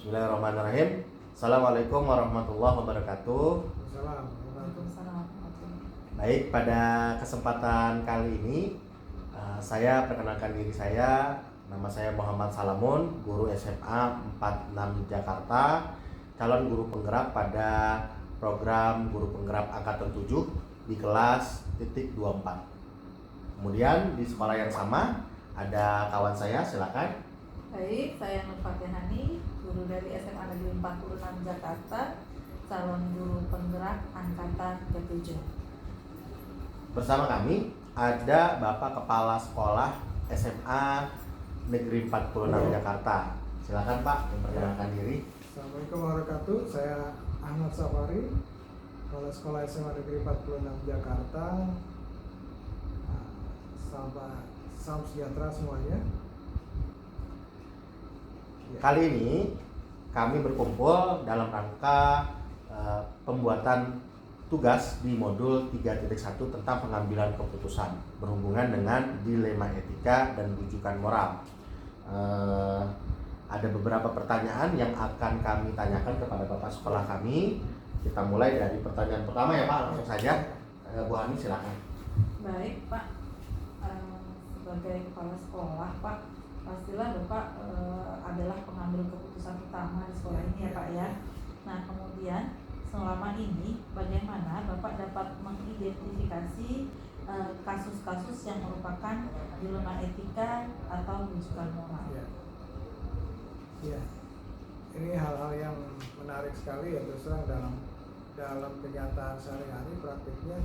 Bismillahirrahmanirrahim. Assalamualaikum warahmatullahi wabarakatuh. Baik, pada kesempatan kali ini saya perkenalkan diri saya. Nama saya Muhammad Salamun, guru SMA 46 Jakarta, calon guru penggerak pada program guru penggerak angkatan 7 di kelas titik 24. Kemudian di sekolah yang sama ada kawan saya, silakan. Baik, saya Nur Fatihani, guru dari SMA Negeri 46 Jakarta, calon guru penggerak angkatan ke-7. Bersama kami ada Bapak Kepala Sekolah SMA Negeri 46 Jakarta. Silakan Pak, memperkenalkan diri. Assalamualaikum warahmatullahi wabarakatuh. Saya Ahmad Safari, Kepala Sekolah SMA Negeri 46 Jakarta. Salam sejahtera semuanya. Kali ini kami berkumpul dalam rangka pembuatan tugas di modul 3.1 tentang pengambilan keputusan berhubungan dengan dilema etika dan rujukan moral. Ada beberapa pertanyaan yang akan kami tanyakan kepada Bapak sekolah kami. Kita mulai dari pertanyaan pertama ya Pak, langsung saja. Bu Hani silakan. Baik Pak, sebagai kepala sekolah Pak, pastilah Bapak adalah pengambil keputusan utama di sekolah ini ya Pak ya. Nah kemudian selama ini bagaimana Bapak dapat mengidentifikasi kasus-kasus yang merupakan dilema etika atau rujukan moral? Ya, ini hal-hal yang menarik sekali ya, terus terang dalam kenyataan sehari-hari praktiknya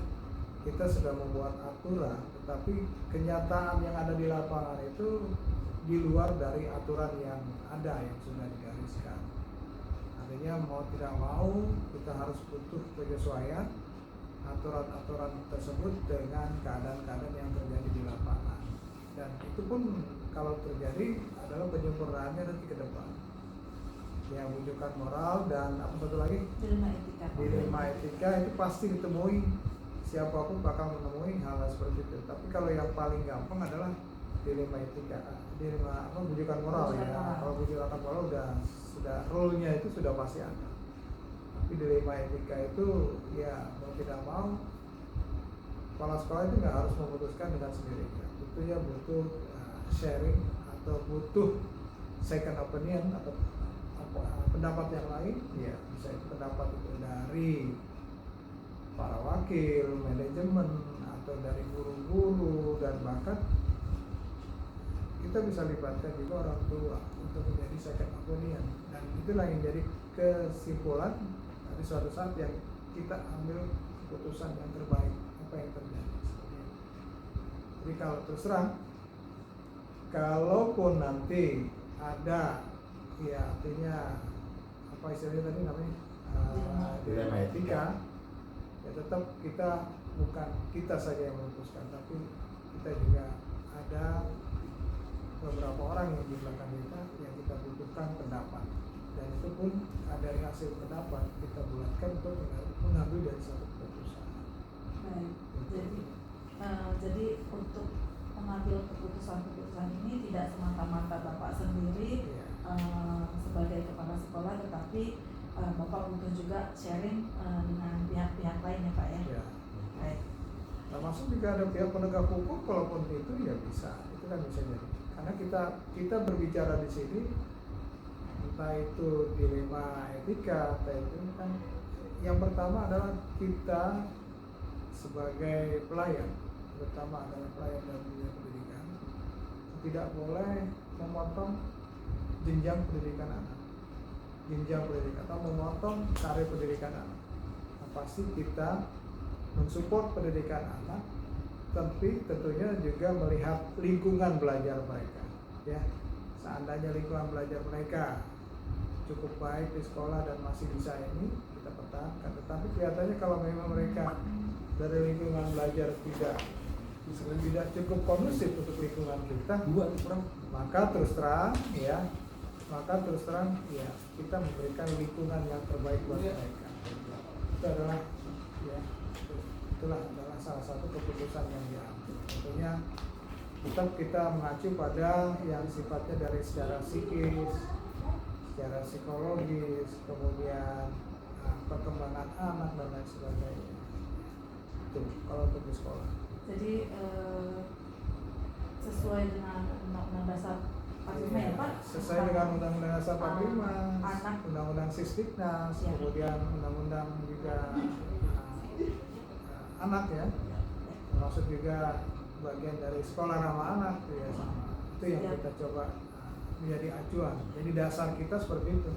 kita sudah membuat aturan, tetapi kenyataan yang ada di lapangan itu di luar dari aturan yang ada yang sudah digariskan. Artinya mau tidak mau kita harus butuh penyesuaian aturan-aturan tersebut dengan keadaan-keadaan yang terjadi di lapangan. Dan itu pun kalau terjadi adalah penyempurnaannya nanti ke depan. Yang rujukan moral dan apa satu lagi? Dilema etika. Dilema etika itu pasti ditemui, siapapun bakal menemui hal seperti itu. Tapi kalau yang paling gampang adalah dilema etika, dilema rujukan moral ya. Kalau rujukan moral sudah rule-nya itu sudah pasti ada. Tapi dilema etika itu ya mau tidak mau kepala sekolah itu nggak harus memutuskan dengan sendirinya. Itu ya butuh sharing atau butuh second opinion atau pendapat yang lain. Ya bisa itu pendapat itu dari para wakil, manajemen atau dari guru-guru dan bahkan kita bisa libatkan juga orang tua untuk menjadi second opinion, dan itulah yang jadi kesimpulan dari suatu saat yang kita ambil keputusan yang terbaik apa yang terjadi. Jadi kalau terus terang, kalaupun nanti ada ya artinya apa istilahnya tadi namanya dilema etika, ya tetap kita bukan kita saja yang memutuskan, tapi kita juga ada beberapa orang yang di belakang kita yang kita butuhkan pendapat, dan itu pun dari hasil pendapat kita bulatkan untuk mengambil dari satu keputusan. Baik, jadi untuk mengambil keputusan-keputusan ini tidak semata-mata Bapak sendiri sebagai kepala sekolah, tetapi Bapak butuh juga sharing dengan pihak-pihak lain ya Pak ya. Baik. Termasuk juga ada pihak penegak hukum, kalaupun itu ya bisa, itu kan bisa jadi. Karena kita berbicara di sini, entah itu dilema etika atau itu kan, yang pertama adalah kita sebagai pelayan, terutama adalah pelayan dalam dunia pendidikan, tidak boleh memotong jenjang pendidikan anak, atau memotong karir pendidikan anak. Nah, pasti kita mensupport pendidikan anak, tapi tentunya juga melihat lingkungan belajar mereka. Ya, seandainya lingkungan belajar mereka cukup baik di sekolah dan masih bisa ini kita pertahankan. Tetapi kelihatannya kalau memang mereka dari lingkungan belajar tidak cukup kondusif untuk lingkungan kita, maka terus terang ya kita memberikan lingkungan yang terbaik buat mereka. Itu adalah itulah adalah salah satu keputusan yang diambil. Tentunya tetap kita mengacu pada yang sifatnya dari secara psikis, secara psikologis, kemudian perkembangan anak dan lain sebagainya. Itu kalau untuk di sekolah. Jadi sesuai dengan Undang-Undang Dasar 45 ya Pak? Sesuai dengan Undang-Undang Dasar 45, anak. Undang-Undang Sisdiknas, Ya. kemudian Undang-Undang juga anak ya, termasuk juga bagian dari sekolah ramah anak ya sama. Itu yang Ya. kita coba menjadi acuan. Jadi dasar kita seperti itu.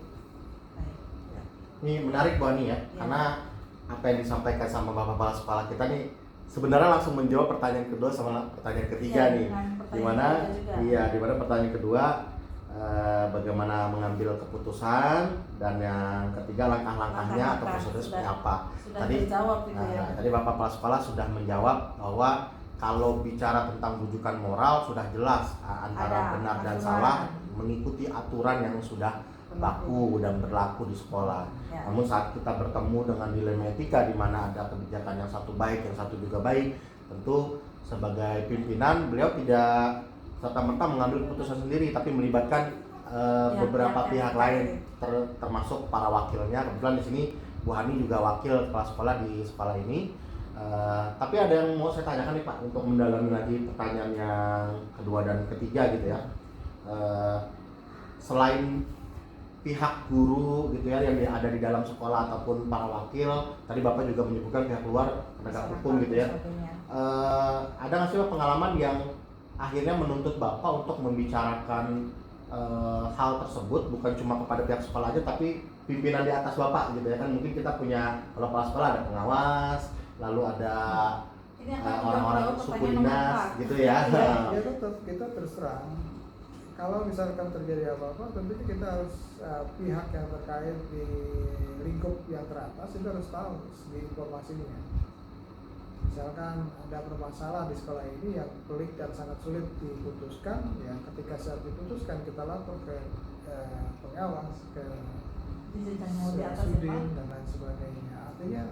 Baik. Ya. Ini menarik Bu Ani ya, karena apa yang disampaikan sama Bapak Kepala Sekolah kita nih sebenarnya langsung menjawab pertanyaan kedua sama pertanyaan ketiga Ya, nih. dengan pertanyaan Dimana ketiga juga. iya, dimana pertanyaan kedua bagaimana mengambil keputusan, dan yang ketiga langkah-langkahnya atau Langkah-langkah prosedur seperti sudah- apa. Sudah Tadi terjawab gitu ya. Tadi Bapak Kepala Sekolah sudah menjawab bahwa kalau bicara tentang rujukan moral sudah jelas antara Ada benar dan aturan. salah mengikuti aturan yang sudah baku dan berlaku di sekolah. Ya. Namun saat kita bertemu dengan dilema etika di mana ada kebijakan yang satu baik, yang satu juga baik, tentu sebagai pimpinan beliau tidak serta-merta mengambil keputusan sendiri, tapi melibatkan beberapa pihak lain, termasuk para wakilnya. Kebetulan di sini Bu Hani juga wakil kepala sekolah di sekolah ini. Tapi ada yang mau saya tanyakan nih Pak, untuk mendalami lagi pertanyaan yang kedua dan ketiga gitu ya. Selain pihak guru gitu ya yang ada di dalam sekolah ataupun para wakil, tadi Bapak juga menyebutkan pihak luar, penegak hukum gitu ya. Ada nggak sih Pak pengalaman yang akhirnya menuntut Bapak untuk membicarakan hal tersebut bukan cuma kepada pihak sekolah aja, tapi pimpinan di atas Bapak gitu ya kan? Mungkin kita punya, kalau kepala sekolah ada pengawas, lalu ada Ini akan orang-orang menjawab suku pertanyaan nomor dinas 4. gitu ya. Ya tetap kita terus terang. Kalau misalkan terjadi apa-apa, tentunya kita harus pihak yang terkait di lingkup yang teratas itu harus tahu di informasinya. Misalkan ada permasalahan di sekolah ini yang pelik dan sangat sulit diputuskan, ya ketika saat diputuskan kita lapor ke pengawas, ke Di jenjang yang lebih atas ya, Sudin Pak. dan lain sebagainya. Artinya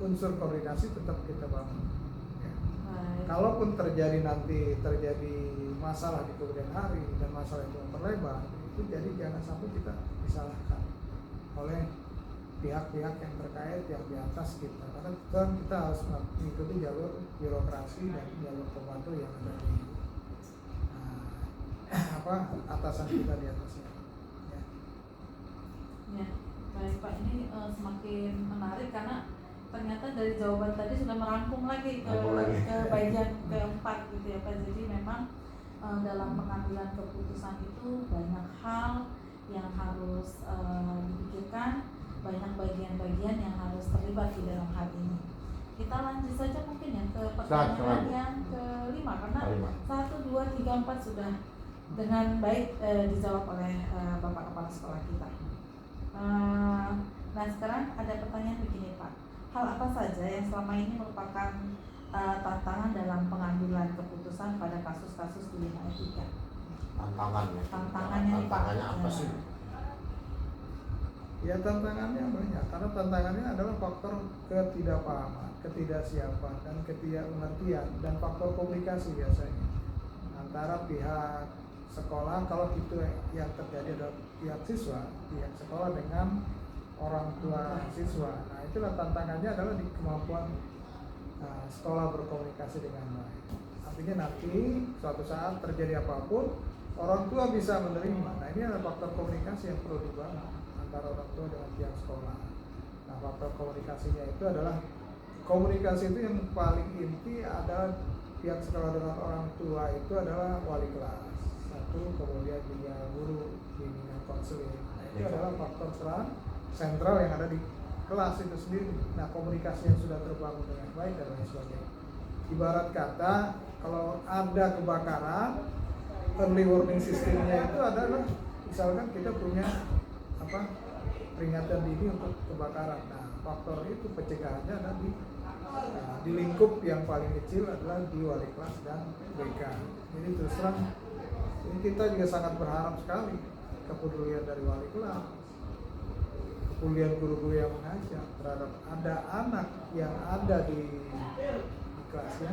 unsur koordinasi tetap kita bangun. Ya. Baik. Kalaupun terjadi masalah di kemudian hari dan masalah itu memperlebar, itu jadi jangan sampai kita disalahkan oleh pihak-pihak yang terkait yang di atas kita, karena kan kita harus mengikuti jalur birokrasi dan jalur pembantu yang ada di atasan kita di atasnya. Ya. Ya, baik Pak, ini semakin menarik karena ternyata dari jawaban tadi sudah merangkum lagi ke bagian keempat gitu ya Pak. Jadi memang dalam pengambilan keputusan itu banyak hal yang harus dipikirkan, banyak bagian-bagian yang harus terlibat di dalam hal ini. Kita lanjut saja mungkin ya ke pertanyaan yang kelima, karena 1, 2, 3, 4 sudah dengan baik dijawab oleh Bapak Kepala Sekolah kita. Nah sekarang ada pertanyaan begini Pak, hal apa saja yang selama ini merupakan tantangan dalam pengambilan keputusan pada kasus-kasus dilema etika? Tantangannya apa sih? Ya tantangannya banyak, karena tantangannya adalah faktor ketidakpahaman, ketidaksiapan, dan ketidakpengertian, dan faktor komunikasi biasanya antara pihak sekolah. Kalau itu yang terjadi adalah pihak siswa, pihak sekolah dengan orang tua siswa. Nah itulah tantangannya adalah di kemampuan sekolah berkomunikasi dengan baik. Artinya nanti suatu saat terjadi apapun, orang tua bisa menerima. Nah ini adalah faktor komunikasi yang perlu dibangun antara orang tua dengan pihak sekolah. Nah faktor komunikasinya itu adalah, komunikasi itu yang paling inti adalah pihak sekolah dengan orang tua itu adalah wali kelas satu, kemudian juga guru, bimbingan konseling. Nah itu adalah faktor peran sentral yang ada di kelas itu sendiri. Nah komunikasi yang sudah terbangun dengan baik dan lain sebagainya. Ibarat kata kalau ada kebakaran, early warning sistemnya itu adalah misalkan kita punya peringatan dini untuk kebakaran. Nah faktor itu pencegahannya ada di lingkup yang paling kecil adalah di wali kelas dan BK. Jadi terus terang ini kita juga sangat berharap sekali kepedulian dari wali kelas, kepedulian guru-guru yang mengajar terhadap ada anak yang ada di kelasnya.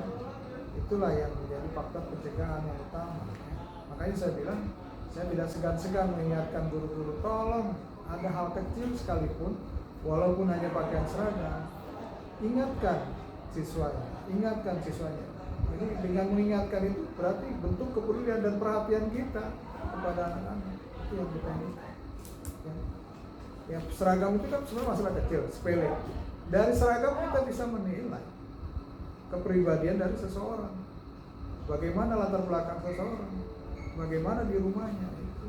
Itulah yang menjadi faktor pencegahan yang utama. Makanya saya bilang Saya tidak segan-segan mengingatkan guru-guru, tolong ada hal kecil sekalipun, walaupun hanya pakaian seragam, ingatkan siswanya. Jadi dengan mengingatkan itu berarti bentuk kepedulian dan perhatian kita kepada anak-anak. Itu yang kita inginkan. Ya, seragam itu kan sebenarnya masalah kecil, sepele. Dari seragam kita bisa menilai kepribadian dari seseorang. Bagaimana latar belakang seseorang, bagaimana di rumahnya, itu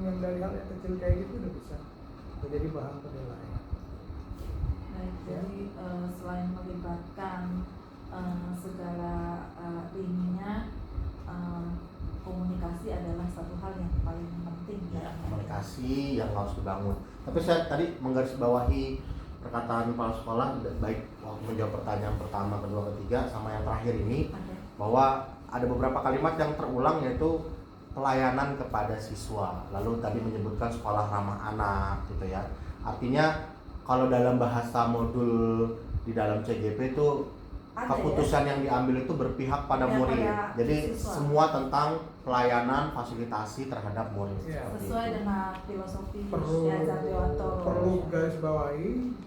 yang dari hal yang kecil kayak gitu udah bisa menjadi bahan penilaian. Baik, jadi selain melibatkan segala lininya, komunikasi adalah satu hal yang paling penting. Ya, komunikasi yang harus dibangun. Tapi saya tadi menggarisbawahi perkataan kepala sekolah, baik waktu menjawab pertanyaan pertama, kedua, ketiga, sama yang terakhir ini, bahwa ada beberapa kalimat yang terulang, yaitu pelayanan kepada siswa. Lalu tadi menyebutkan sekolah ramah anak gitu ya. Artinya kalau dalam bahasa modul di dalam CGP itu keputusan yang diambil itu berpihak pada murid. Jadi siswa. semua tentang pelayanan fasilitasi terhadap murid. Ya. Sesuai dengan filosofi Perlu Jardiwanto. garis bawahi,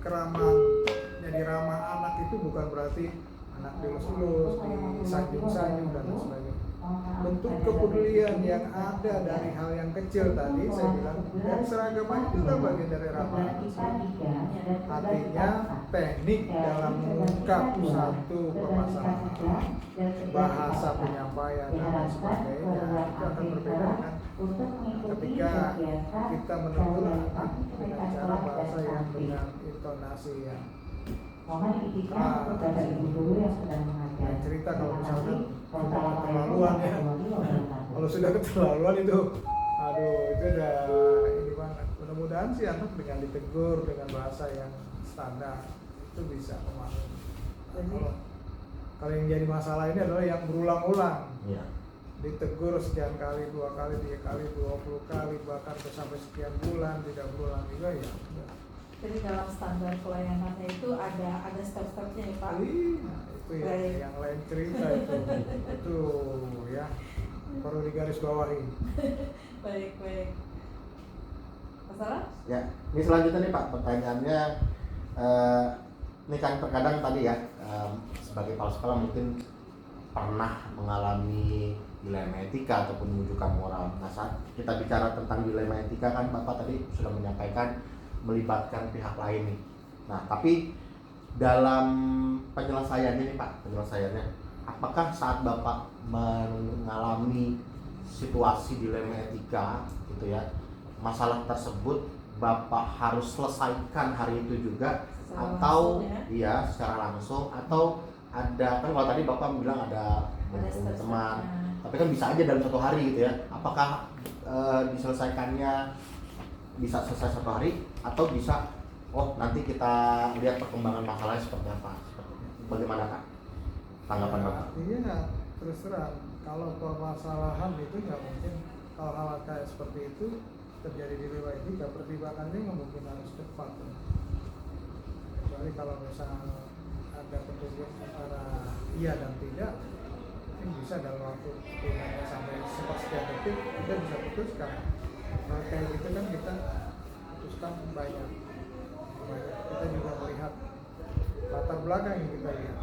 keramaan, jadi ramah anak itu bukan berarti anak dilus-lus, disanjung-sanjung dan lain sebagainya. Bentuk kepedulian yang ada dari hal yang kecil tadi, saya bilang dari seragam aja itu udah bagian dari ramah anak. Artinya teknik dalam mengungkap satu permasalahan, bahasa penyampaian dan lain sebagainya itu akan berbeda dengan ketika kita menegur anak dengan cara bahasa yang dengan intonasi yang cerita. Kalau misalkan sudah keterlaluan ya, kalau sudah keterlaluan itu udah ini banget. Mudah-mudahan sih anak dengan ditegur dengan bahasa yang standar itu bisa memahami. Kalau yang jadi masalah ini adalah yang berulang-ulang, ditegur sekian kali, 2 kali, 3 kali, 20 kali, bahkan sampai sekian bulan tidak berulang juga ya. Jadi dalam standar pelayanannya itu ada step-stepnya ya Pak. Itu yang lain cerita itu ya perlu digarisbawahi. Baik. Masalah? Ya, ini selanjutnya nih Pak, pertanyaannya ini kan terkadang tadi ya, sebagai kepala sekolah mungkin pernah mengalami dilema etika ataupun menunjukkan moral. Nah, saat kita bicara tentang dilema etika kan Bapak tadi sudah menyampaikan melibatkan pihak lain nih. Nah, tapi dalam penyelesaiannya nih Pak, apakah saat Bapak mengalami situasi dilema etika gitu ya, masalah tersebut Bapak harus selesaikan hari itu juga Secara atau langsung, iya secara langsung, atau ada kan kalau tadi Bapak bilang ada step-stepnya. teman, tapi kan bisa aja dalam 1 hari gitu ya. Apakah diselesaikannya bisa selesai 1 hari atau bisa nanti kita lihat perkembangan masalahnya seperti apa? Bagaimana Kak tanggapan Bapak? Iya, terus terang kalau permasalahan itu nggak mungkin, kalau hal kayak seperti itu terjadi di wilayah etika, pertimbangannya nggak mungkin harus cepat ya. Kecuali kalau misalnya ada petunjuk antara iya dan tidak, mungkin bisa dalam waktu tidak sampai sepersekian detik kita bisa putuskan. Nah, kayak gitu kan kita putuskan banyak. Kita juga melihat latar belakang yang kita lihat,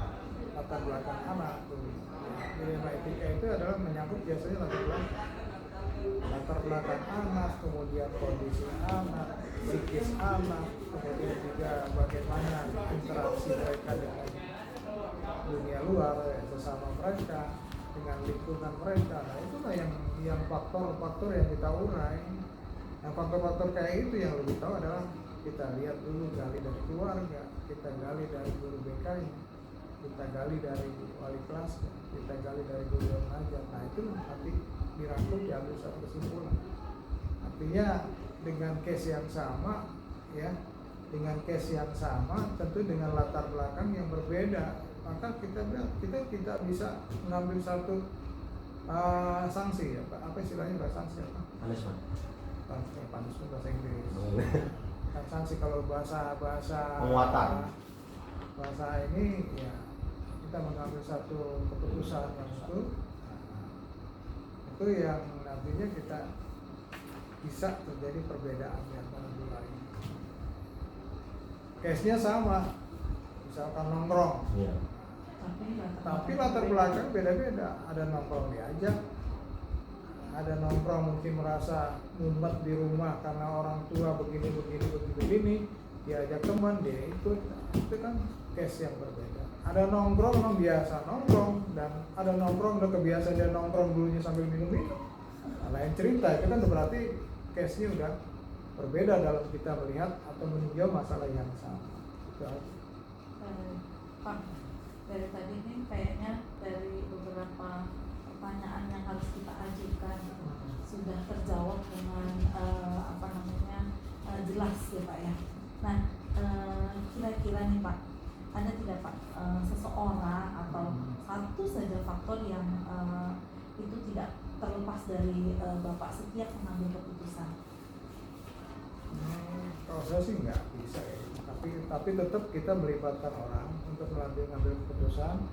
latar belakang anak tuh. Dilema etika itu adalah menyangkut biasanya latar belakang anak, kemudian kondisi anak, psikis anak, kemudian juga bagaimana interaksi mereka dengan dunia luar, sesama mereka, dengan lingkungan mereka. Nah, itulah yang faktor-faktor yang kita urai. Nah, faktor-faktor kayak itu yang lebih tahu adalah kita lihat dulu, gali dari keluarga, kita gali dari guru BK-nya, kita gali dari wali kelas, kita gali dari guru yang mengajar. Nah, itu nanti dirangkum, diambil satu kesimpulan. Artinya dengan case yang sama ya, dengan case yang sama tentu dengan latar belakang yang berbeda, maka kita tidak bisa mengambil satu sanksi ya Pak. Apa istilahnya bahasa sanksi apa? Punishment. Punishment bahasa Inggris. Kan sanksi kalau bahasa penguatan. Bahasa ini ya kita mengambil satu keputusan yang itu yang artinya kita bisa terjadi perbedaan di antara dua ini. Case-nya sama, misalkan nongkrong, Iya. tapi latar belakang beda-beda. Ada nongkrong diajak, ada nongkrong mungkin merasa mumet di rumah karena orang tua begini, diajak teman dia ikut. Nah, itu kan case yang berbeda. Ada nongkrong memang biasa nongkrong, dan ada nongkrong udah kebiasaan dia nongkrong dulunya sambil minum-minum. Nah, lain cerita, itu kan berarti case-nya udah berbeda dalam kita melihat atau meninjau masalah yang sama. Itu aja. Pak, dari tadi ini kayaknya dari beberapa pertanyaan yang harus kita ajukan sudah terjawab dengan jelas ya Pak ya. Nah, kira-kira nih Pak, ada tidak Pak seseorang atau satu saja faktor yang itu tidak terlepas dari Bapak setiap mengambil keputusan? Kalau saya sih nggak bisa ya. Tapi tetap kita melibatkan orang untuk mengambil keputusan.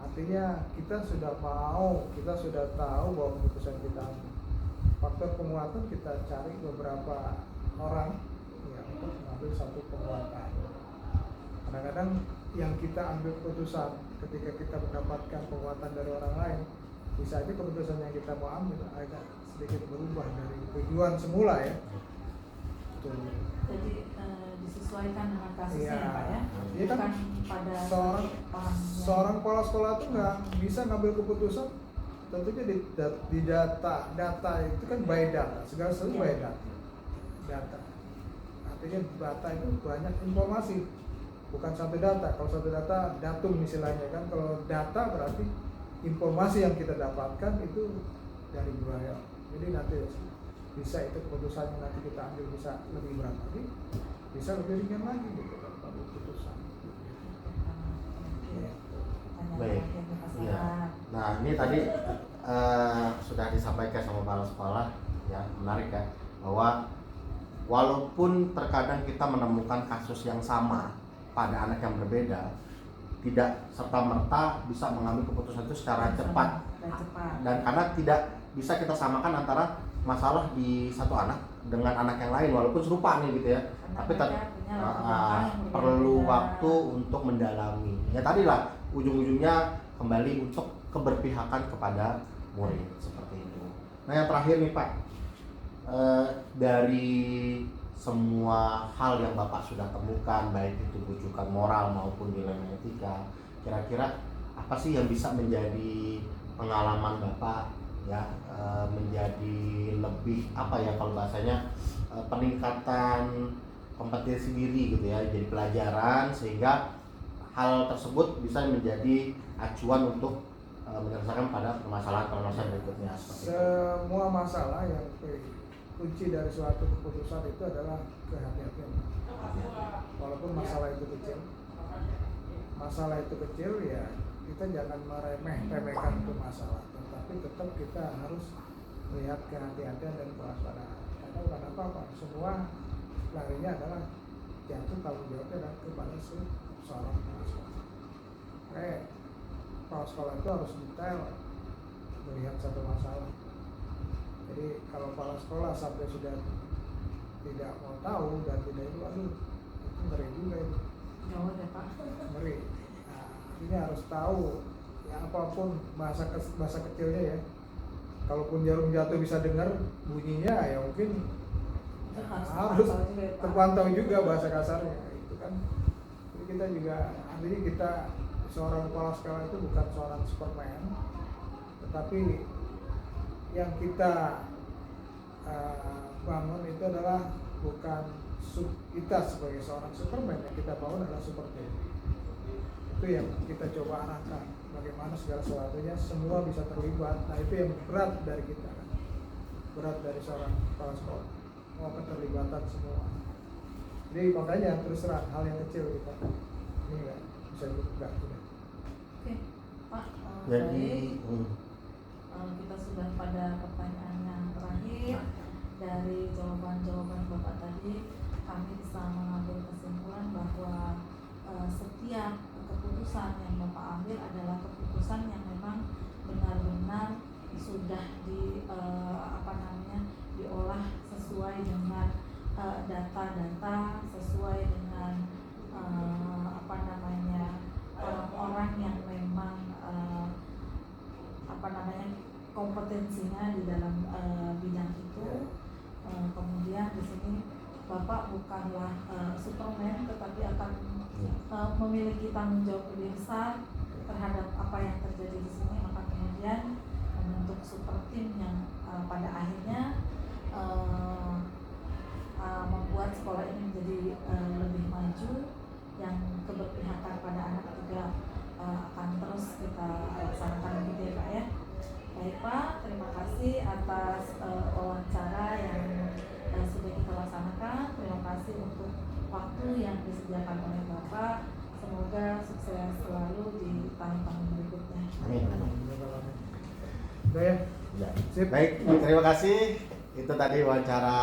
Artinya kita sudah tahu bahwa keputusan kita ambil. Faktor penguatan kita cari beberapa orang ya untuk mengambil satu penguatan. Kadang-kadang yang kita ambil keputusan ketika kita mendapatkan penguatan dari orang lain, bisa aja keputusan yang kita mau ambil agak sedikit berubah dari tujuan semula ya. Jadi disesuaikan dengan kasusnya ya Pak ya. Iya kan, Bukan pada seorang kepala sekolah itu nggak bisa ngambil keputusan tentunya di data itu kan by data, segala sesuatu by data. Artinya data itu banyak informasi, bukan satu data. Kalau satu data datum istilahnya kan, kalau data berarti informasi yang kita dapatkan itu dari budaya. Jadi nanti bisa itu keputusannya nanti kita ambil bisa lebih berat lagi, bisa lebih ringan lagi gitu kan kalau keputusan. Baik. Ya. Nah, ini tadi sudah disampaikan sama kepala sekolah ya, menarik ya, bahwa walaupun terkadang kita menemukan kasus yang sama pada anak yang berbeda, tidak serta-merta bisa mengambil keputusan itu secara cepat. Dan karena tidak bisa kita samakan antara masalah di satu anak dengan anak yang lain walaupun serupa nih gitu ya, tapi perlu waktu untuk mendalami. Ya tadilah ujung-ujungnya kembali untuk keberpihakan kepada murid seperti itu. Nah yang terakhir nih Pak, dari semua hal yang Bapak sudah temukan, baik itu rujukan moral maupun nilai etika, kira-kira apa sih yang bisa menjadi pengalaman Bapak ya, menjadi lebih apa ya kalau bahasanya peningkatan kompetensi diri gitu ya, jadi pelajaran sehingga hal tersebut bisa menjadi acuan untuk menyelesaikan pada permasalahan berikutnya seperti itu. Semua masalah yang kunci dari suatu keputusan itu adalah kehati-hatian. Walaupun masalah itu kecil ya kita jangan meremehkan itu masalah, tetapi tetap kita harus melihat kehati-hatian dan kewaspadaan. Karena kenapa Pak? Semua larinya adalah jatuh tanggung jawabnya dan kepada seorang kepala sekolah. Kepala sekolah itu harus detail melihat satu masalah. Jadi kalau kepala sekolah sampai sudah tidak mau tahu dan tidak itu, aduh itu ngeri juga itu. Jauh deh Pak. Ngeri. Nah, ini harus tahu ya, apapun bahasa kecilnya ya. Kalaupun jarum jatuh bisa dengar bunyinya ya mungkin harus terpantau juga bahasa kasarnya itu kan. Jadi kita juga artinya kita seorang kepala sekolah itu bukan seorang Superman, tetapi yang kita bangun itu adalah bukan kita sebagai seorang Superman, yang kita bangun adalah Superman. Itu yang kita coba arahkan, bagaimana segala sesuatunya semua bisa terlibat. Nah itu yang berat dari kita kan, berat dari seorang kepala sekolah, mau keterlibatan semua. Jadi makanya terus terang hal yang kecil kita ini nggak bisa dibuka. Oke Pak, Jadi kita sudah pada pertanyaan yang terakhir. Dari jawaban-jawaban Bapak tadi, kami bisa mengambil kesimpulan bahwa setiap keputusan yang Bapak ambil adalah keputusan yang memang benar-benar sudah apa namanya, diolah sesuai dengan data-data, sesuai dengan apa namanya, orang-orang yang memang apa namanya, kompetensinya di dalam bidang itu. Kemudian di sini Bapak bukanlah Superman, tetapi akan memiliki tanggung jawab lebih besar terhadap apa yang terjadi di sini. Maka kemudian membentuk super tim yang pada akhirnya membuat sekolah ini menjadi lebih maju, yang keberpihakan pada anak juga akan terus kita laksanakan gitu ya Pak ya. Baik Pak, terima kasih atas wawancara yang sudah kita laksanakan. Terima kasih untuk waktu yang disediakan oleh Bapak. Semoga sukses selalu di tahun-tahun berikutnya. Amin. Udah ya? Ya. Sip. Baik, terima kasih. Itu tadi wawancara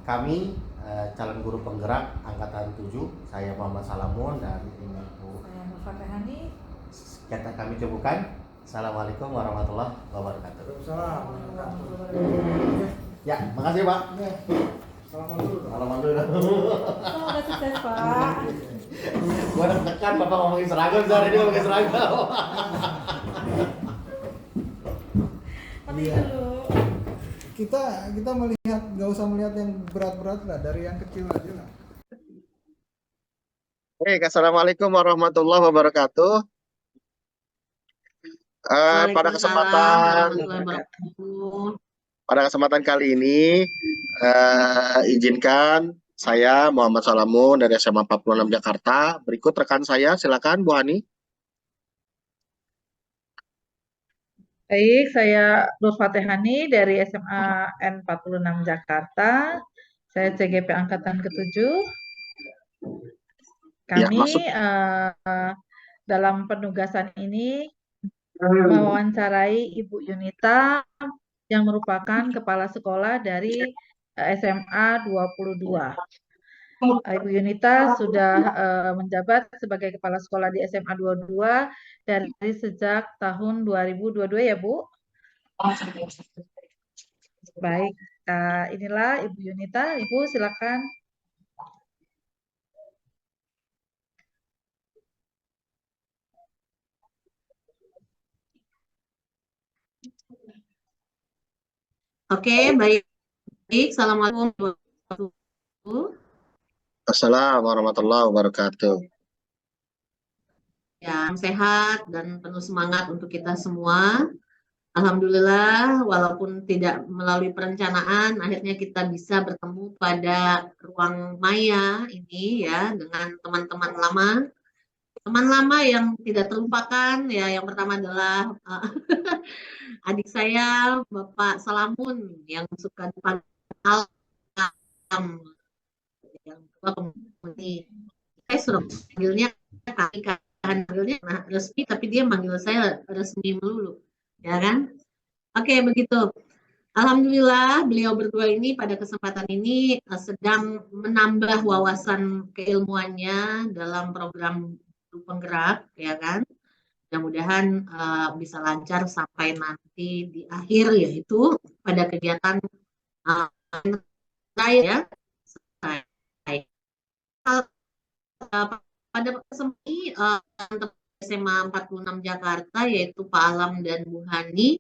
kami, calon guru penggerak angkatan 7. Saya Muhammad Salamun dan Ibu. Saya Nur Fatihani. Kata kami cukupkan. Assalamualaikum warahmatullahi wabarakatuh. Waalaikumsalam. Ya, makasih Pak. Ya. Salaman dulu. Salaman dulu. Semoga sukses Pak. Gua deg-degan Bapak ngomongin seragam, hari ini ngomongin seragam. Tapi Iya. dulu. Kita melihat, nggak usah melihat yang berat-berat lah, dari yang kecil aja lah. Baik, assalamualaikum warahmatullahi wabarakatuh. Pada kesempatan kali ini izinkan saya Muhammad Salamun dari SMA 46 Jakarta. Berikut rekan saya, silakan Bu Hani. Baik, saya Nur Fatihani dari SMA N46 Jakarta. Saya CGP Angkatan ke-7. Ya, Kami masuk. dalam penugasan ini mewawancarai Ibu Yunita yang merupakan kepala sekolah dari SMA 22. Ibu Yunita sudah menjabat sebagai kepala sekolah di SMA 22 dari sejak tahun 2022 ya Bu? Baik, inilah Ibu Yunita. Ibu silakan. Oke, baik. Assalamualaikum warahmatullahi wabarakatuh. Assalamualaikum warahmatullahi wabarakatuh. Yang sehat dan penuh semangat untuk kita semua. Alhamdulillah, walaupun tidak melalui perencanaan, akhirnya kita bisa bertemu pada ruang maya ini ya dengan teman-teman lama. Teman lama yang tidak terlupakan ya, yang pertama adalah adik saya Bapak Salamun yang suka dipanggil Alam, yang kedua kemudian saya sudah panggilnya panggilnya resmi, tapi dia manggil saya resmi melulu ya kan. Oke, begitu. Alhamdulillah beliau berdua ini pada kesempatan ini sedang menambah wawasan keilmuannya dalam program penggerak ya kan. Mudah-mudahan bisa lancar sampai nanti di akhir, yaitu pada kegiatan saya ya. Pada kesempatan ini SMA 46 Jakarta yaitu Pak Alam dan Bu Hani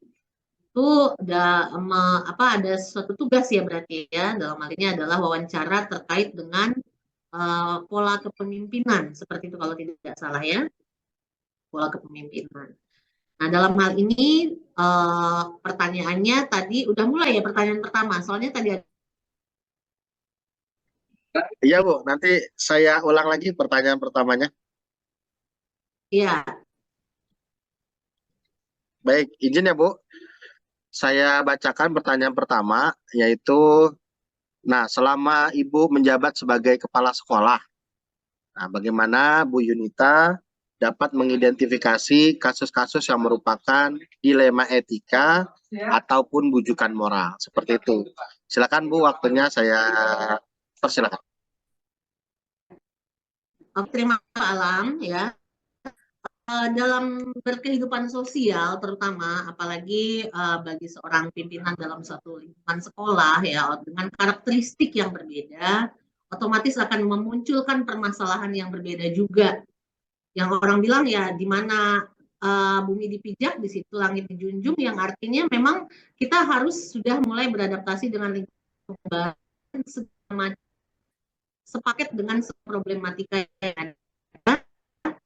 itu ada suatu tugas ya berarti ya, dalam hal ini adalah wawancara terkait dengan pola kepemimpinan seperti itu kalau tidak salah ya, pola kepemimpinan. Nah dalam hal ini pertanyaannya tadi udah mulai ya, pertanyaan pertama soalnya tadi ada. Iya Bu, nanti saya ulang lagi pertanyaan pertamanya. Iya. Baik, izin ya Bu. Saya bacakan pertanyaan pertama, yaitu, nah selama Ibu menjabat sebagai kepala sekolah, nah bagaimana Bu Yunita dapat mengidentifikasi kasus-kasus yang merupakan dilema etika ataupun bujukan moral, seperti itu. Silakan Bu, waktunya saya persilakan. Terima kasih Alam ya. dalam berkehidupan sosial terutama apalagi bagi seorang pimpinan dalam suatu lingkungan sekolah ya dengan karakteristik yang berbeda otomatis akan memunculkan permasalahan yang berbeda juga yang orang bilang ya di mana bumi dipijak di situ langit dijunjung yang artinya memang kita harus sudah mulai beradaptasi dengan lingkungan baru sepaket dengan problematika yang ada.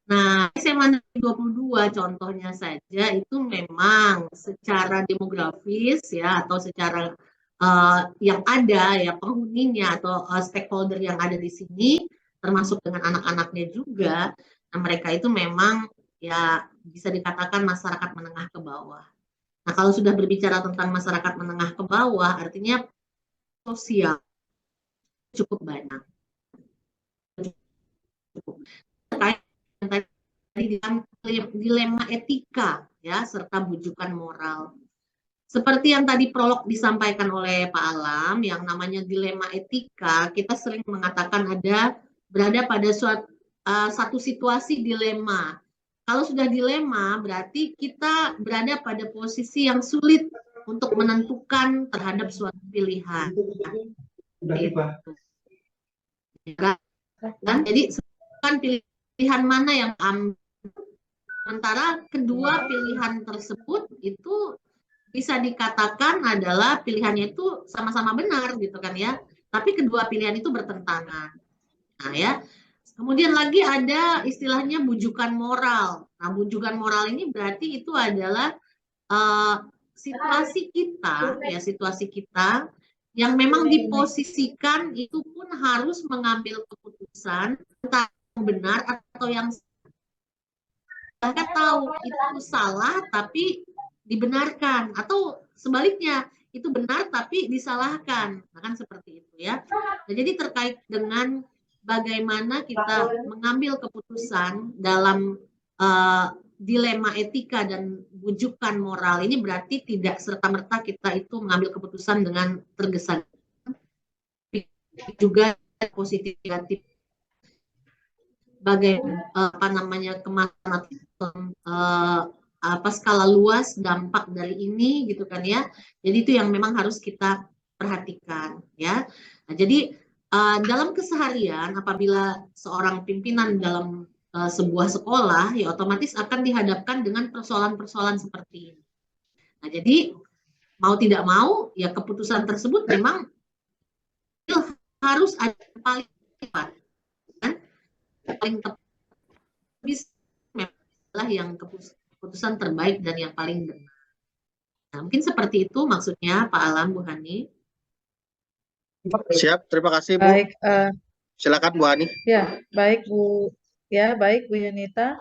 Nah, SMA 22 contohnya saja itu memang secara demografis ya atau secara yang ada ya penghuninya atau stakeholder yang ada di sini termasuk dengan anak-anaknya juga. Nah, mereka itu memang ya bisa dikatakan masyarakat menengah ke bawah. Nah, kalau sudah berbicara tentang masyarakat menengah ke bawah artinya sosial cukup banyak. Terkait dilema etika ya serta bujukan moral. Seperti yang tadi prolog disampaikan oleh Pak Alam, yang namanya dilema etika, kita sering mengatakan berada pada satu situasi dilema. Kalau sudah dilema, berarti kita berada pada posisi yang sulit untuk menentukan terhadap suatu pilihan. Jadi, pilihan mana yang ambil. Sementara kedua pilihan tersebut itu bisa dikatakan adalah pilihannya itu sama-sama benar gitu kan ya. Tapi kedua pilihan itu bertentangan. Nah ya. Kemudian lagi ada istilahnya bujukan moral. Nah, bujukan moral ini berarti itu adalah situasi kita yang memang diposisikan itu pun harus mengambil keputusan entah yang benar atau yang bahkan tahu itu salah tapi dibenarkan atau sebaliknya itu benar tapi disalahkan, kan seperti itu ya. Nah, jadi terkait dengan bagaimana kita mengambil keputusan dalam dilema etika dan bujukan moral ini berarti tidak serta-merta kita itu mengambil keputusan dengan tergesa-gesa, juga positif negatif bagaimana kemaslahatan skala luas dampak dari ini gitu kan ya. Jadi itu yang memang harus kita perhatikan ya. Nah, jadi dalam keseharian apabila seorang pimpinan dalam sebuah sekolah ya otomatis akan dihadapkan dengan persoalan-persoalan seperti ini. Nah, jadi mau tidak mau ya keputusan tersebut memang harus ada paling tepat. Paling tepat adalah yang keputusan terbaik dan yang paling benar. Nah, mungkin seperti itu maksudnya Pak Alam, Bu Hani. Siap, terima kasih Bu. Baik, Silakan Bu Hani. ya baik Bu, ya baik Bu Yunita.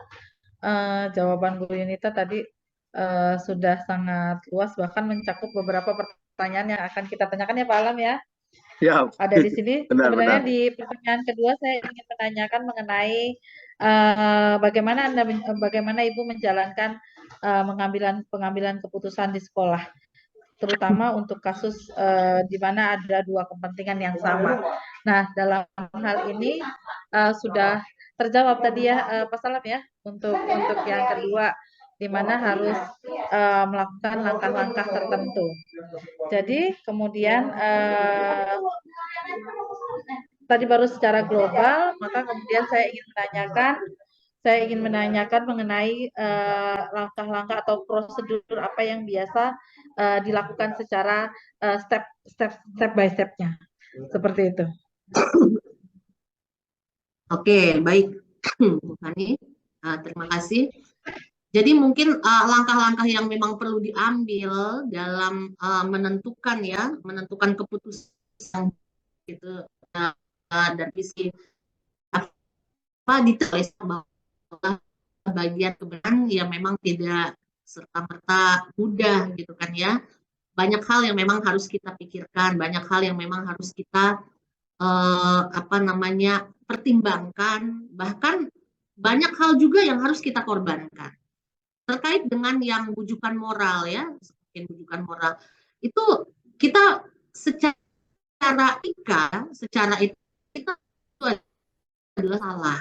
Jawaban Bu Yunita tadi sudah sangat luas bahkan mencakup beberapa pertanyaan yang akan kita tanyakan ya Pak Alam ya. Ya. Ada di sini. Sebenarnya di pertanyaan kedua saya ingin menanyakan mengenai bagaimana Ibu menjalankan pengambilan keputusan di sekolah, terutama untuk kasus di mana ada dua kepentingan yang sama. Nah, dalam hal ini sudah terjawab tadi ya Pak Salam ya untuk yang kedua, di mana harus melakukan langkah-langkah tertentu. Jadi kemudian tadi baru secara global, maka kemudian saya ingin menanyakan mengenai langkah-langkah atau prosedur apa yang biasa dilakukan secara step by step-nya. Seperti itu. Oke, baik Bu Hani, terima kasih. Jadi mungkin langkah-langkah yang memang perlu diambil dalam menentukan keputusan gitu dan visi apa ditulis bahwa bagian kebenaran yang memang tidak serta-merta mudah gitu kan ya. Banyak hal yang memang harus kita pikirkan, banyak hal yang memang harus kita pertimbangkan, bahkan banyak hal juga yang harus kita korbankan. Terkait dengan yang bujukan moral ya, seperti bujukan moral itu kita secara etika itu adalah salah.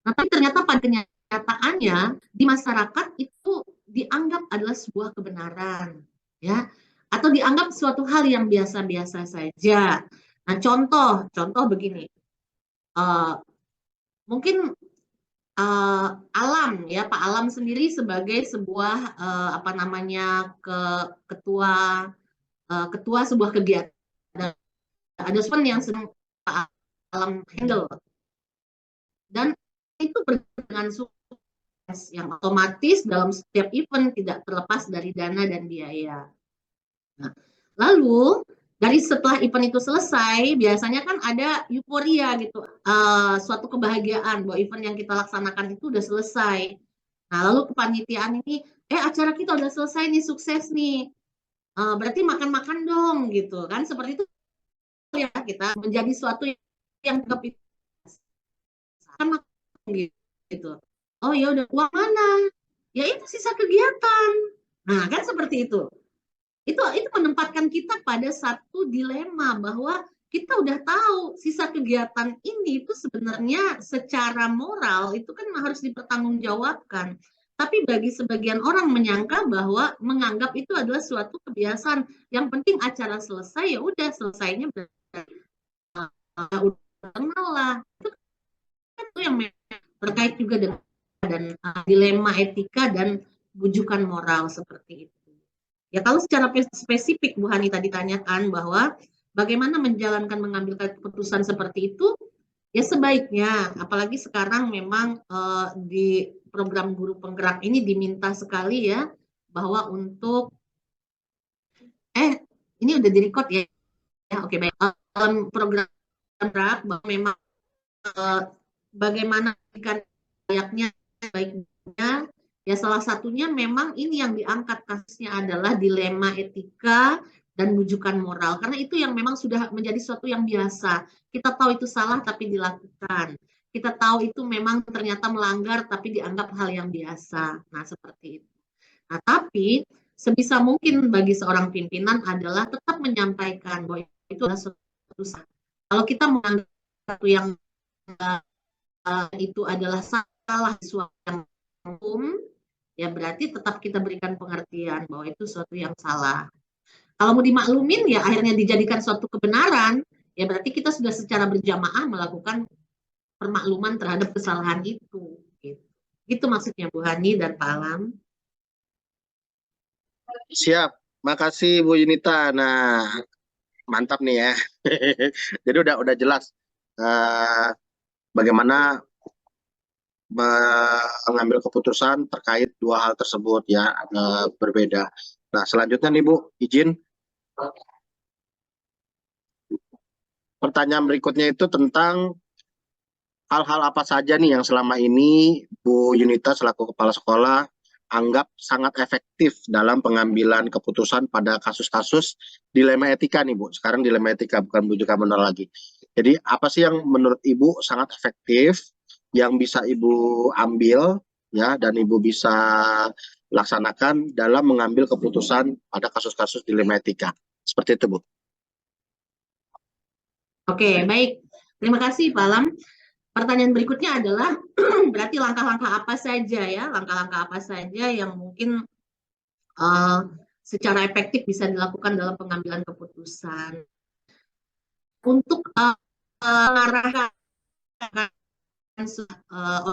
Nah, tapi ternyata pada kenyataannya kenyataannya di masyarakat itu dianggap adalah sebuah kebenaran, ya, atau dianggap suatu hal yang biasa-biasa saja. Nah, contoh begini, mungkin Alam ya, Pak Alam sendiri sebagai sebuah ketua sebuah kegiatan, ada event yang sedang Pak Alam handle, dan itu dengan sukses yang otomatis dalam setiap event tidak terlepas dari dana dan biaya. Nah, lalu dari setelah event itu selesai, biasanya kan ada euforia gitu, suatu kebahagiaan bahwa event yang kita laksanakan itu udah selesai. Nah, lalu kepanitiaan ini, acara kita udah selesai nih, sukses nih, berarti makan-makan dong gitu kan, seperti itu ya, kita menjadi suatu yang tetap kan gitu. Oh ya udah, uang mana? Ya itu sisa kegiatan. Nah, kan seperti itu. Itu menempatkan kita pada satu dilema bahwa kita udah tahu sisa kegiatan ini itu sebenarnya secara moral itu kan harus dipertanggungjawabkan. Tapi bagi sebagian orang menganggap itu adalah suatu kebiasaan. Yang penting acara selesai, ya udah, selesainya udah kenal lah. Itu yang terkait juga dengan dilema etika dan bujukan moral seperti itu. Ya, kalau secara spesifik Bu Hani tadi tanyakan bahwa bagaimana mengambil keputusan seperti itu, ya sebaiknya, apalagi sekarang memang di program guru penggerak ini diminta sekali ya, bahwa untuk ini udah direkod ya, oke baik, dalam program penggerak bahwa memang bagaimana layaknya baiknya. Ya, salah satunya memang ini yang diangkat kasusnya adalah dilema etika dan bujukan moral. Karena itu yang memang sudah menjadi sesuatu yang biasa. Kita tahu itu salah tapi dilakukan. Kita tahu itu memang ternyata melanggar tapi dianggap hal yang biasa. Nah, seperti itu. Nah, tapi sebisa mungkin bagi seorang pimpinan adalah tetap menyampaikan bahwa itu adalah suatu salah. Kalau kita menganggap sesuatu yang itu adalah salah di suatu yang hukum, ya berarti tetap kita berikan pengertian bahwa itu suatu yang salah. Kalau mau dimaklumin, ya akhirnya dijadikan suatu kebenaran, ya berarti kita sudah secara berjamaah melakukan permakluman terhadap kesalahan itu. Gitu maksudnya Bu Hani dan Pak Alam. Siap, makasih Bu Yunita. Nah, mantap nih ya. Jadi udah jelas bagaimana mengambil keputusan terkait dua hal tersebut ya, berbeda. Nah, selanjutnya nih Bu, izin pertanyaan berikutnya itu tentang hal-hal apa saja nih yang selama ini Bu Yunita selaku kepala sekolah anggap sangat efektif dalam pengambilan keputusan pada kasus-kasus dilema etika nih Bu. Sekarang dilema etika, bukan bujukan moral lagi. Jadi apa sih yang menurut Ibu sangat efektif yang bisa Ibu ambil ya dan Ibu bisa laksanakan dalam mengambil keputusan pada kasus-kasus dilema etika? Seperti itu Bu. Oke, baik. Terima kasih Pak Alam. Pertanyaan berikutnya adalah berarti langkah-langkah apa saja ya, langkah-langkah apa saja yang mungkin secara efektif bisa dilakukan dalam pengambilan keputusan untuk mengarahkan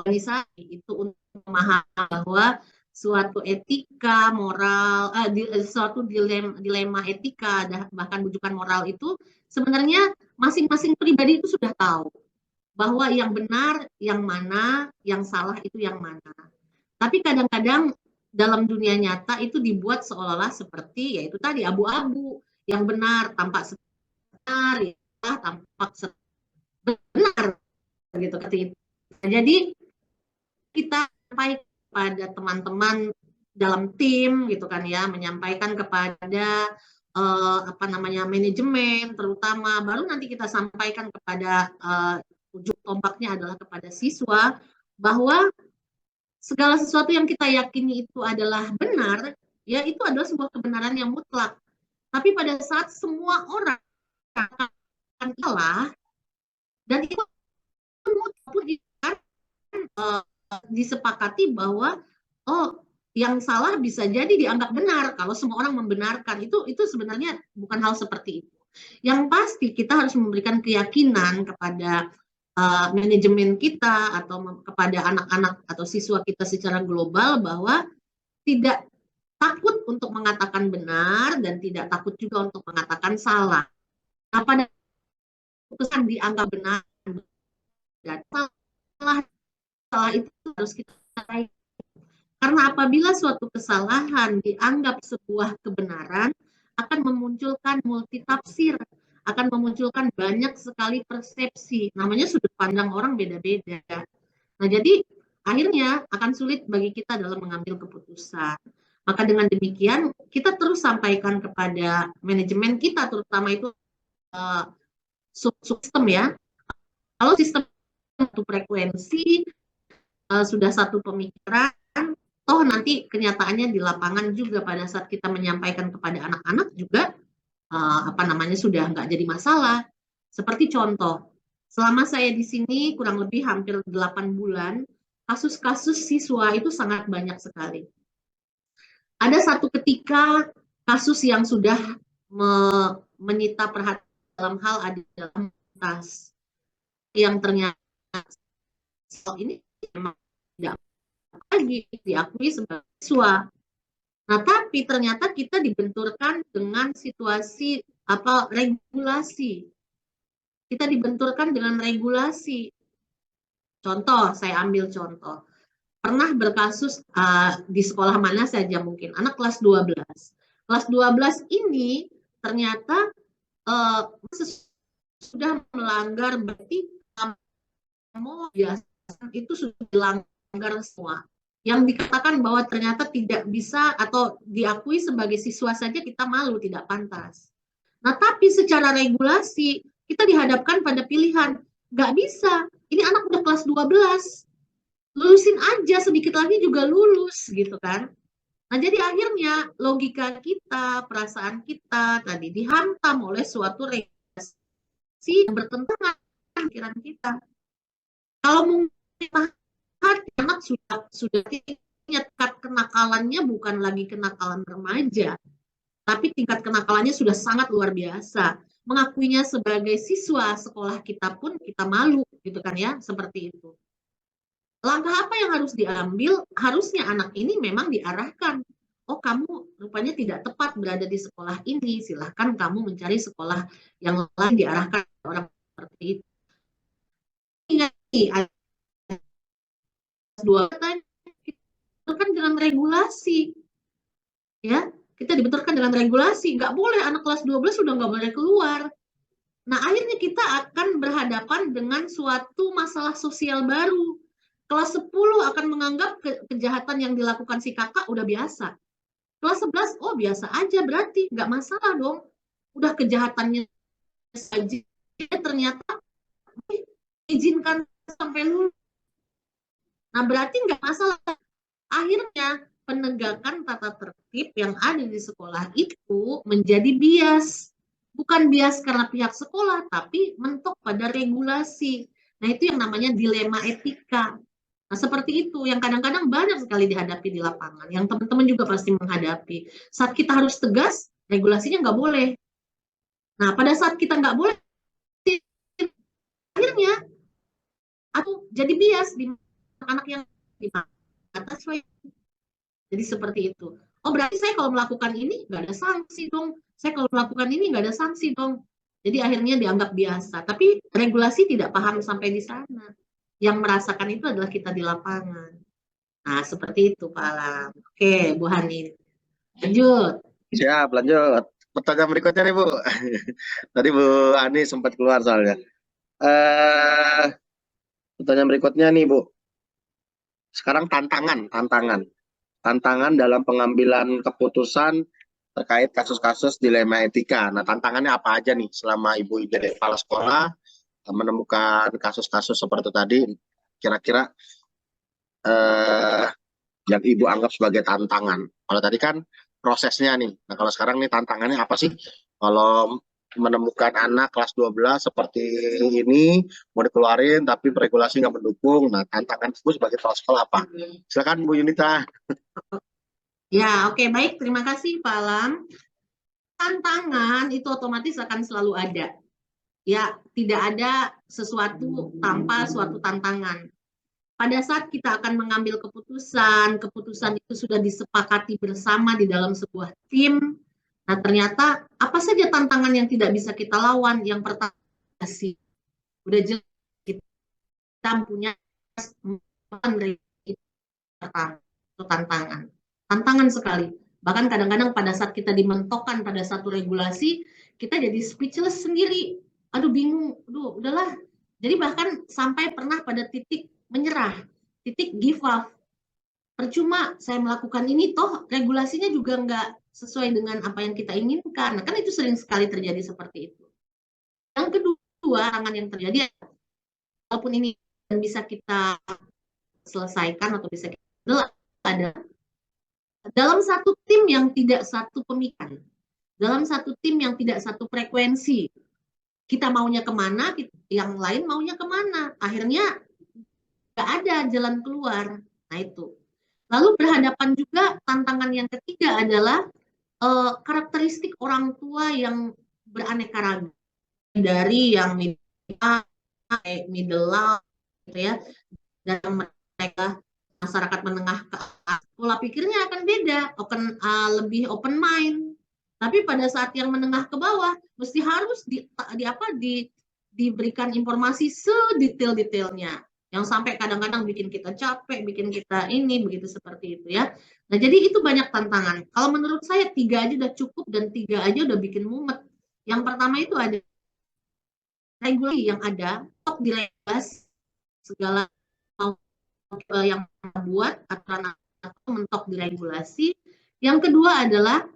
organisasi itu untuk memahami bahwa suatu etika moral, suatu dilema etika bahkan bujukan moral itu sebenarnya masing-masing pribadi itu sudah tahu bahwa yang benar yang mana, yang salah itu yang mana. Tapi kadang-kadang dalam dunia nyata itu dibuat seolah-olah seperti yaitu tadi abu-abu, yang benar tampak benar, ya tampak benar gitu. Jadi kita sampai pada teman-teman dalam tim gitu kan ya, menyampaikan kepada manajemen terutama, baru nanti kita sampaikan kepada ujung tombaknya adalah kepada siswa bahwa segala sesuatu yang kita yakini itu adalah benar, ya itu adalah sebuah kebenaran yang mutlak. Tapi pada saat semua orang akan salah dan itu mutlak disepakati bahwa oh yang salah bisa jadi dianggap benar kalau semua orang membenarkan. Itu sebenarnya bukan hal seperti itu. Yang pasti kita harus memberikan keyakinan kepada manajemen kita atau kepada anak-anak atau siswa kita secara global bahwa tidak takut untuk mengatakan benar dan tidak takut juga untuk mengatakan salah. Nah, pada keputusan dianggap benar dan salah itu harus kita raih. Karena apabila suatu kesalahan dianggap sebuah kebenaran, akan memunculkan multitafsir, akan memunculkan banyak sekali persepsi. Namanya sudut pandang orang beda-beda. Nah, jadi akhirnya akan sulit bagi kita dalam mengambil keputusan. Maka dengan demikian, kita terus sampaikan kepada manajemen kita, terutama itu sistem ya. Kalau sistem satu frekuensi, sudah satu pemikiran, toh nanti kenyataannya di lapangan juga pada saat kita menyampaikan kepada anak-anak juga sudah nggak jadi masalah. Seperti contoh, selama saya di sini kurang lebih hampir 8 bulan, kasus-kasus siswa itu sangat banyak sekali. Ada satu ketika kasus yang sudah menyita perhatian dalam hal adalah tas yang ternyata ini memang tidak lagi diakui sebagai siswa. Nah, tapi ternyata kita dibenturkan dengan situasi regulasi. Kita dibenturkan dengan regulasi. Contoh, saya ambil contoh. Pernah berkasus di sekolah mana saja mungkin, anak kelas 12. Kelas 12 ini ternyata sudah melanggar, berarti biasa itu sudah dilanggar semua. Yang dikatakan bahwa ternyata tidak bisa atau diakui sebagai siswa saja kita malu, tidak pantas. Nah, tapi secara regulasi kita dihadapkan pada pilihan, nggak bisa, ini anak udah kelas 12, lulusin aja, sedikit lagi juga lulus gitu kan. Nah, jadi akhirnya logika kita, perasaan kita tadi dihantam oleh suatu regulasi yang bertentangan dengan pikiran kita. Kalau mungkin anak sudah tingkat kenakalannya bukan lagi kenakalan remaja, tapi tingkat kenakalannya sudah sangat luar biasa. Mengakuinya sebagai siswa sekolah kita pun kita malu, gitu kan ya, seperti itu. Langkah apa yang harus diambil? Harusnya anak ini memang diarahkan. Oh, kamu rupanya tidak tepat berada di sekolah ini. Silahkan kamu mencari sekolah yang lain, diarahkan orang seperti itu. Ingat, dibenturkan dengan regulasi, ya, kita dibenturkan dengan regulasi, nggak boleh anak kelas 12 sudah nggak boleh keluar. Nah, akhirnya kita akan berhadapan dengan suatu masalah sosial baru. Kelas 10 akan menganggap kejahatan yang dilakukan si kakak udah biasa. Kelas 11, oh biasa aja, berarti nggak masalah dong. Udah kejahatannya saja, ternyata izinkan sampai lulus. Nah, berarti nggak masalah. Akhirnya penegakan tata tertib yang ada di sekolah itu menjadi bias. Bukan bias karena pihak sekolah, tapi mentok pada regulasi. Nah, itu yang namanya dilema etika. Nah, seperti itu yang kadang-kadang banyak sekali dihadapi di lapangan. Yang teman-teman juga pasti menghadapi. Saat kita harus tegas, regulasinya nggak boleh. Nah, pada saat kita nggak boleh, akhirnya atau jadi bias di anak yang di atas. Jadi seperti itu. Oh, berarti saya kalau melakukan ini nggak ada sanksi dong. Saya kalau melakukan ini nggak ada sanksi dong. Jadi akhirnya dianggap biasa. Tapi regulasi tidak paham sampai di sana. Yang merasakan itu adalah kita di lapangan. Nah, seperti itu Pak Alam. Oke, Bu Hani. Lanjut. Siap, lanjut. Pertanyaan berikutnya nih Bu. Tadi Bu Hani sempat keluar soalnya. Pertanyaan berikutnya nih Bu. Sekarang tantangan dalam pengambilan keputusan terkait kasus-kasus dilema etika. Nah, tantangannya apa aja nih selama Ibu jadi kepala sekolah menemukan kasus-kasus seperti tadi, kira-kira yang Ibu anggap sebagai tantangan. Kalau tadi kan prosesnya nih, nah kalau sekarang nih tantangannya apa sih? Kalau menemukan anak kelas 12 seperti ini, mau dikeluarin tapi regulasi nggak mendukung. Nah, tantangan Bu sebagai kepala sekolah apa? Silakan Bu Yunita. Ya, oke, baik. Terima kasih, Pak Alam. Tantangan itu otomatis akan selalu ada. Ya, tidak ada sesuatu tanpa suatu tantangan. Pada saat kita akan mengambil keputusan itu sudah disepakati bersama di dalam sebuah tim. Nah, ternyata apa saja tantangan yang tidak bisa kita lawan? Yang pertama sih, udah jelas kita punya tantangan sekali. Bahkan kadang-kadang pada saat kita dimentokkan pada satu regulasi, kita jadi speechless sendiri. Aduh, bingung, aduh, udahlah. Jadi bahkan sampai pernah pada titik menyerah, titik give up. Percuma saya melakukan ini, toh regulasinya juga nggak sesuai dengan apa yang kita inginkan. Nah, kan itu sering sekali terjadi seperti itu. Yang kedua, tantangan yang terjadi, walaupun ini bisa kita selesaikan atau bisa kita ada dalam satu tim yang tidak satu pemikiran, dalam satu tim yang tidak satu frekuensi, kita maunya kemana, yang lain maunya kemana, akhirnya nggak ada jalan keluar. Nah itu. Lalu berhadapan juga tantangan yang ketiga adalah karakteristik orang tua yang beraneka ragam, dari yang middle gitu ya, dan mereka masyarakat menengah ke atas, pola pikirnya akan beda, lebih open mind. Tapi pada saat yang menengah ke bawah mesti harus diberikan informasi sedetail-detailnya, yang sampai kadang-kadang bikin kita capek, bikin kita ini begitu seperti itu ya. Nah, jadi itu banyak tantangan. Kalau menurut saya 3 aja udah cukup, dan 3 aja udah bikin mumet. Yang pertama itu ada regulasi yang ada, top diregulasi segala yang buat aturan atau mentok diregulasi. Yang kedua adalah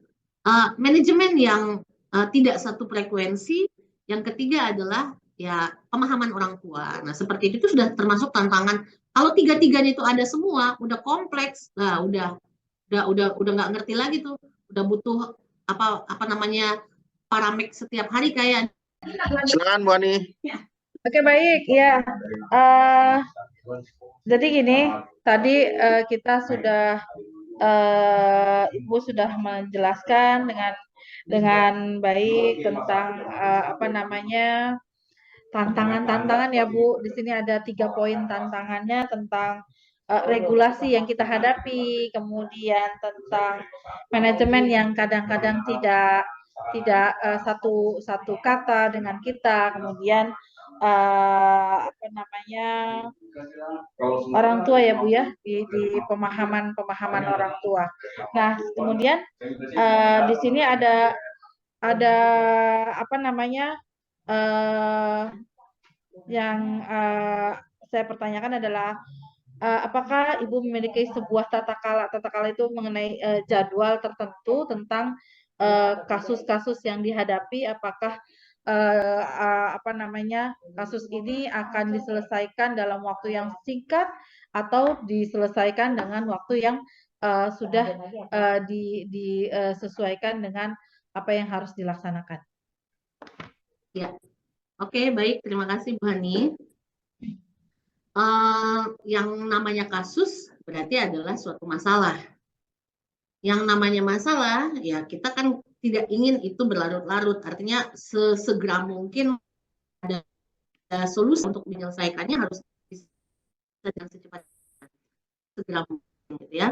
manajemen yang tidak satu frekuensi. Yang ketiga adalah ya pemahaman orang tua. Nah, seperti itu sudah termasuk tantangan. Kalau 3-tiganya itu ada semua, udah kompleks. Nah, udah nggak ngerti lagi tuh. Udah butuh apa namanya paramek setiap hari kayak. Silakan Bu Ani. Oke, baik ya. Jadi gini, tadi kita sudah Ibu sudah menjelaskan dengan baik tentang apa namanya tantangan-tantangan ya Bu. Di sini ada 3 poin tantangannya tentang regulasi yang kita hadapi, kemudian tentang manajemen yang kadang-kadang tidak satu kata dengan kita, kemudian apa namanya orang tua ya Bu ya, di pemahaman orang tua. Nah, kemudian di sini ada apa namanya yang saya pertanyakan adalah apakah Ibu memiliki sebuah tata kala itu mengenai jadwal tertentu tentang kasus-kasus yang dihadapi, apakah apa namanya kasus ini akan diselesaikan dalam waktu yang singkat atau diselesaikan dengan waktu yang sudah disesuaikan dengan apa yang harus dilaksanakan. Ya, oke, baik, terima kasih Bu Hani. Yang namanya kasus berarti adalah suatu masalah. Yang namanya masalah, ya kita kan tidak ingin itu berlarut-larut. Artinya sesegera mungkin ada solusi untuk menyelesaikannya, harus bisa dan secepatnya, segera mungkin, gitu ya.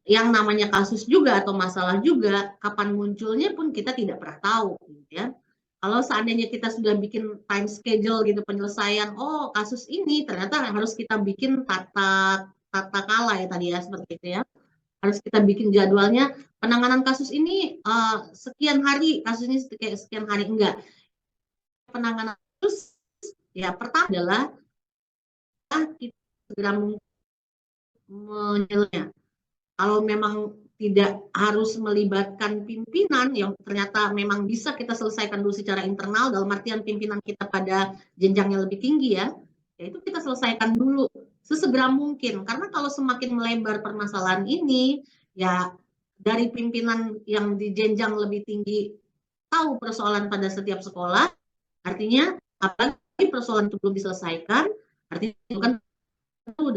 Yang namanya kasus juga atau masalah juga, kapan munculnya pun kita tidak pernah tahu, gitu ya. Kalau seandainya kita sudah bikin time schedule gitu penyelesaian, oh kasus ini ternyata harus kita bikin tata kala ya tadi ya, seperti itu ya. Harus kita bikin jadwalnya, penanganan kasus ini sekian hari, kasus ini sekian hari, enggak. Penanganan kasus ya pertama adalah kita segera menyelesaikannya. Kalau memang tidak harus melibatkan pimpinan yang ternyata memang bisa kita selesaikan dulu secara internal, dalam artian pimpinan kita pada jenjang yang lebih tinggi ya, itu kita selesaikan dulu sesegera mungkin. Karena kalau semakin melebar permasalahan ini, ya dari pimpinan yang di jenjang lebih tinggi tahu persoalan pada setiap sekolah, artinya apalagi persoalan itu belum diselesaikan, artinya itu kan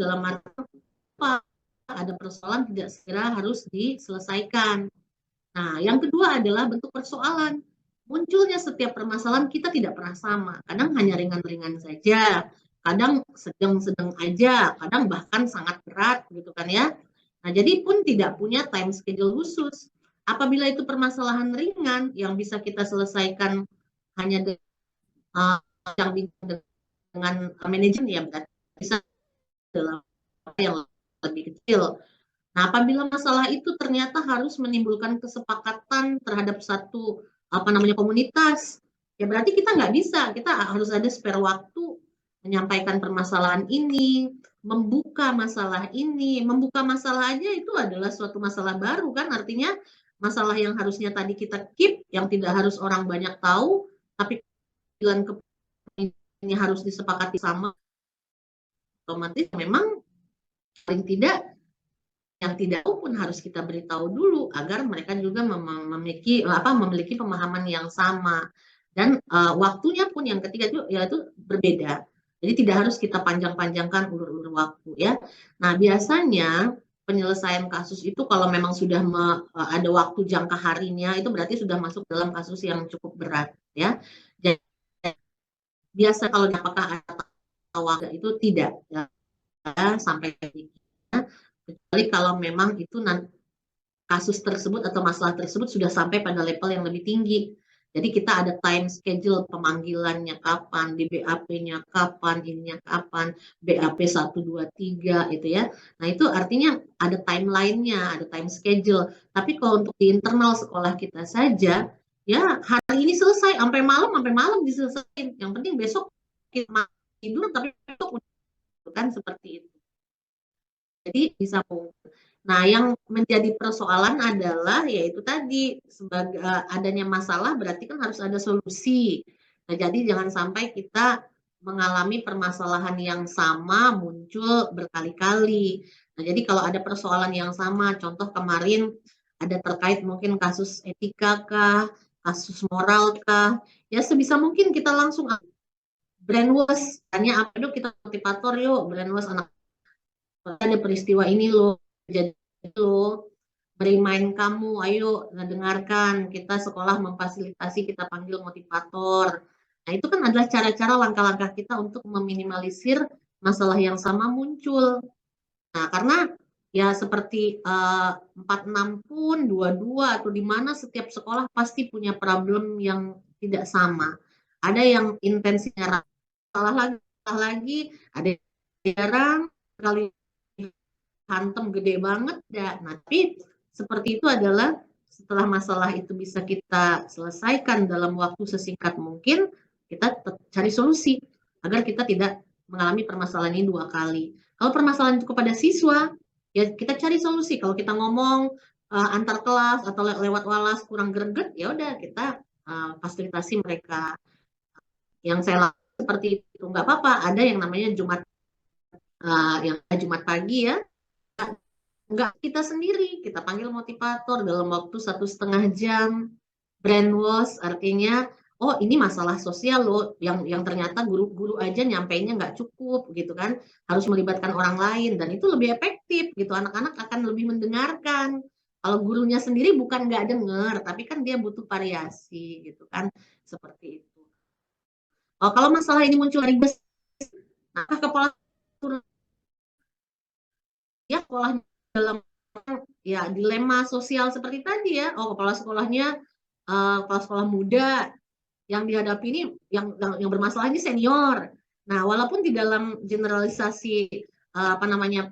dalam arti apa? Ada persoalan tidak segera harus diselesaikan. Nah, yang kedua adalah bentuk persoalan. Munculnya setiap permasalahan kita tidak pernah sama. Kadang hanya ringan-ringan saja, kadang sedang-sedang aja, kadang bahkan sangat berat gitu kan ya. Nah, jadi pun tidak punya time schedule khusus. Apabila itu permasalahan ringan yang bisa kita selesaikan hanya dengan manajemen ya berarti bisa dalam yang lebih kecil. Nah, apabila masalah itu ternyata harus menimbulkan kesepakatan terhadap satu komunitas, ya berarti kita nggak bisa, kita harus ada spare waktu menyampaikan permasalahan ini, membuka masalah ini, membuka masalah aja itu adalah suatu masalah baru kan, artinya masalah yang harusnya tadi kita keep, yang tidak harus orang banyak tahu, tapi bilang ini harus disepakati sama, otomatis memang paling tidak yang tidak tahu pun harus kita beritahu dulu agar mereka juga memiliki pemahaman yang sama dan waktunya pun yang ketiga itu yaitu berbeda. Jadi tidak harus kita panjang-panjangkan ulur-ulur waktu ya. Nah, biasanya penyelesaian kasus itu kalau memang sudah ada waktu jangka harinya itu berarti sudah masuk dalam kasus yang cukup berat ya. Jadi biasa kalau apakah ada waktu itu tidak ya, sampai kecuali kalau memang itu kasus tersebut atau masalah tersebut sudah sampai pada level yang lebih tinggi. Jadi kita ada time schedule pemanggilannya kapan, di BAP-nya kapan, ininya kapan, BAP 1, 2, 3 itu ya. Nah itu artinya ada timeline-nya, ada time schedule. Tapi kalau untuk di internal sekolah kita saja, ya hari ini selesai, sampai malam diselesaikan. Yang penting besok kita tidur, tapi besok kan seperti itu. Jadi bisa. Nah, yang menjadi persoalan adalah yaitu tadi sebagai adanya masalah berarti kan harus ada solusi. Nah, jadi jangan sampai kita mengalami permasalahan yang sama muncul berkali-kali. Nah, jadi kalau ada persoalan yang sama, contoh kemarin ada terkait mungkin kasus etika kah, kasus moral kah, ya sebisa mungkin kita langsung brainwash, tanya apa yuk kita motivator yuk, brainwash anak ada peristiwa ini loh, jadi lo berimain kamu, ayo dengarkan, kita sekolah memfasilitasi, kita panggil motivator. Nah itu kan adalah cara-cara langkah-langkah kita untuk meminimalisir masalah yang sama muncul. Nah karena ya seperti 46 pun, 22 atau di mana setiap sekolah pasti punya problem yang tidak sama. Ada yang intensinya salah lagi, ada yang jarang kali hantem gede banget ya. Nah, tapi seperti itu adalah setelah masalah itu bisa kita selesaikan dalam waktu sesingkat mungkin, kita cari solusi agar kita tidak mengalami permasalahan ini 2 kali. Kalau permasalahan itu kepada siswa, ya kita cari solusi. Kalau kita ngomong antar kelas atau lewat walas kurang greget, ya udah kita fasilitasi mereka. Yang saya lakukan seperti itu nggak apa-apa. Ada yang namanya Jumat pagi ya. Enggak kita sendiri, kita panggil motivator dalam waktu 1,5 jam, brainwash artinya, oh ini masalah sosial loh, yang ternyata guru-guru aja nyampainya nggak cukup gitu kan, harus melibatkan orang lain, dan itu lebih efektif gitu, anak-anak akan lebih mendengarkan. Kalau gurunya sendiri bukan nggak dengar, tapi kan dia butuh variasi gitu kan, seperti itu. Oh, kalau masalah ini muncul dari nah kepala ya sekolahnya dalam ya dilema sosial seperti tadi ya, kepala sekolah muda yang dihadapi ini yang bermasalah ini senior. Nah, walaupun di dalam generalisasi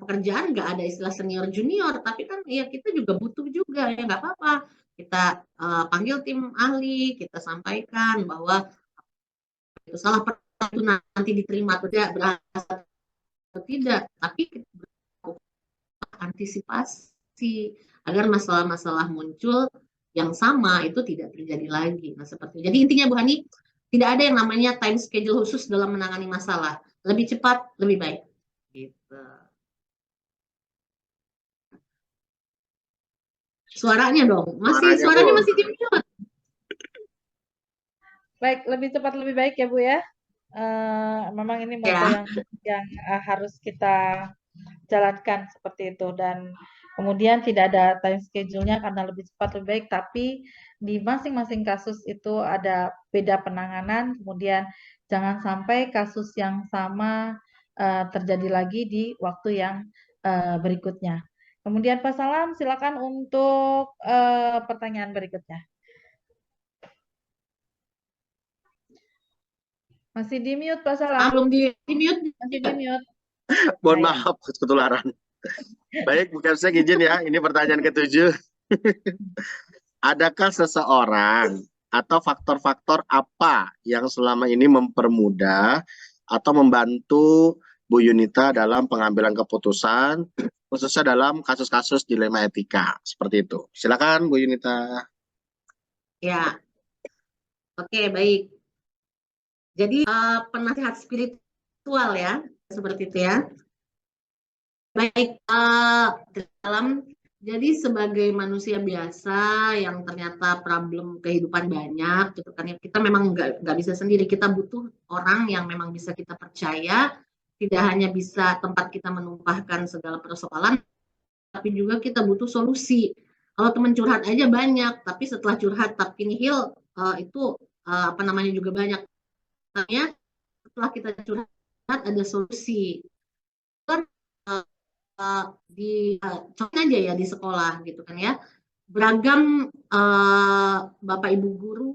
pekerjaan nggak ada istilah senior junior, tapi kan ya kita juga butuh juga ya, nggak apa-apa kita panggil tim ahli, kita sampaikan bahwa itu salah itu nanti diterima atau tidak, berhasil atau tidak, tapi antisipasi agar masalah-masalah muncul yang sama itu tidak terjadi lagi. Nah, seperti jadi intinya Bu Hani, tidak ada yang namanya time schedule khusus dalam menangani masalah. Lebih cepat, lebih baik. Gitu. Suaranya dong, suaranya masih di mute. Baik, lebih cepat lebih baik ya Bu ya. Memang ini moto Ya. yang harus kita jalankan seperti itu, dan kemudian tidak ada time schedule-nya karena lebih cepat lebih baik, tapi di masing-masing kasus itu ada beda penanganan, kemudian jangan sampai kasus yang sama terjadi lagi di waktu yang berikutnya. Kemudian Pak Salam, silakan untuk pertanyaan berikutnya. Masih di mute Pak Salam, Belum di mute. masih di mute. Mohon Ayo. maaf, ketularan. Baik, Bu Kemsek izin ya, ini pertanyaan ke-7. Adakah seseorang atau faktor-faktor apa yang selama ini mempermudah atau membantu Bu Yunita dalam pengambilan keputusan, khususnya dalam kasus-kasus dilema etika? Seperti itu. Silakan Bu Yunita. Ya, oke, baik. Jadi penasihat spiritual ya, seperti itu ya. Baik, jadi sebagai manusia biasa yang ternyata problem kehidupan banyak, gitu kan ya, kita memang nggak bisa sendiri, kita butuh orang yang memang bisa kita percaya, tidak hanya bisa tempat kita menumpahkan segala persoalan, tapi juga kita butuh solusi. Kalau teman curhat aja banyak, tapi setelah curhat tapi nihil, itu apa namanya juga banyak. Makanya setelah kita curhat ada solusi. Kan contohnya aja ya di sekolah gitu kan ya, beragam Bapak Ibu guru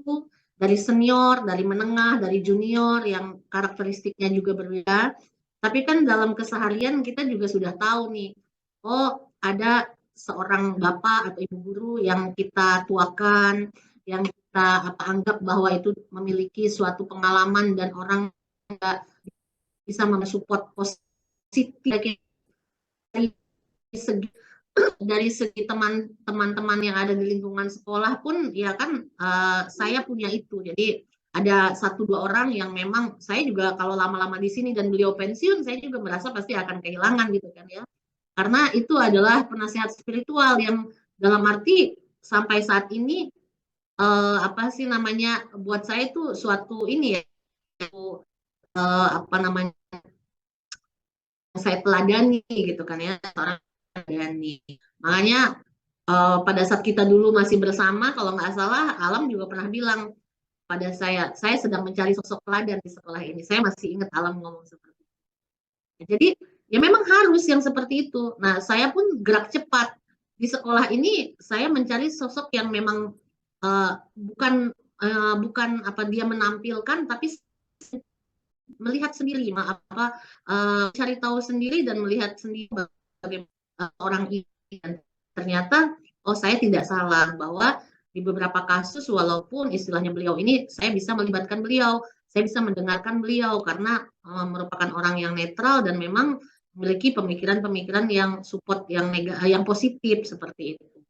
dari senior, dari menengah, dari junior yang karakteristiknya juga berbeda. Tapi kan dalam keseharian kita juga sudah tahu nih, oh ada seorang bapak atau ibu guru yang kita tuakan, yang kita anggap bahwa itu memiliki suatu pengalaman dan orang bisa mensupport positif dari segi teman-teman yang ada di lingkungan sekolah pun ya kan saya punya itu. Jadi ada 1-2 orang yang memang saya juga kalau lama-lama di sini dan beliau pensiun, saya juga merasa pasti akan kehilangan gitu kan ya. Karena itu adalah penasihat spiritual yang dalam arti sampai saat ini apa sih namanya, buat saya itu suatu ini ya, apa namanya, saya teladani gitu kan ya, seorang teladani. Makanya pada saat kita dulu masih bersama, kalau nggak salah Alam juga pernah bilang pada saya sedang mencari sosok teladan di sekolah ini. Saya masih ingat Alam ngomong seperti itu. Jadi ya memang harus yang seperti itu. Nah, saya pun gerak cepat di sekolah ini. Saya mencari sosok yang memang bukan apa dia menampilkan, tapi melihat sendiri, cari tahu sendiri dan melihat sendiri bagaimana orang ini. Dan ternyata saya tidak salah bahwa di beberapa kasus walaupun istilahnya beliau ini saya bisa melibatkan beliau, saya bisa mendengarkan beliau karena merupakan orang yang netral dan memang memiliki pemikiran-pemikiran yang support yang positif seperti itu.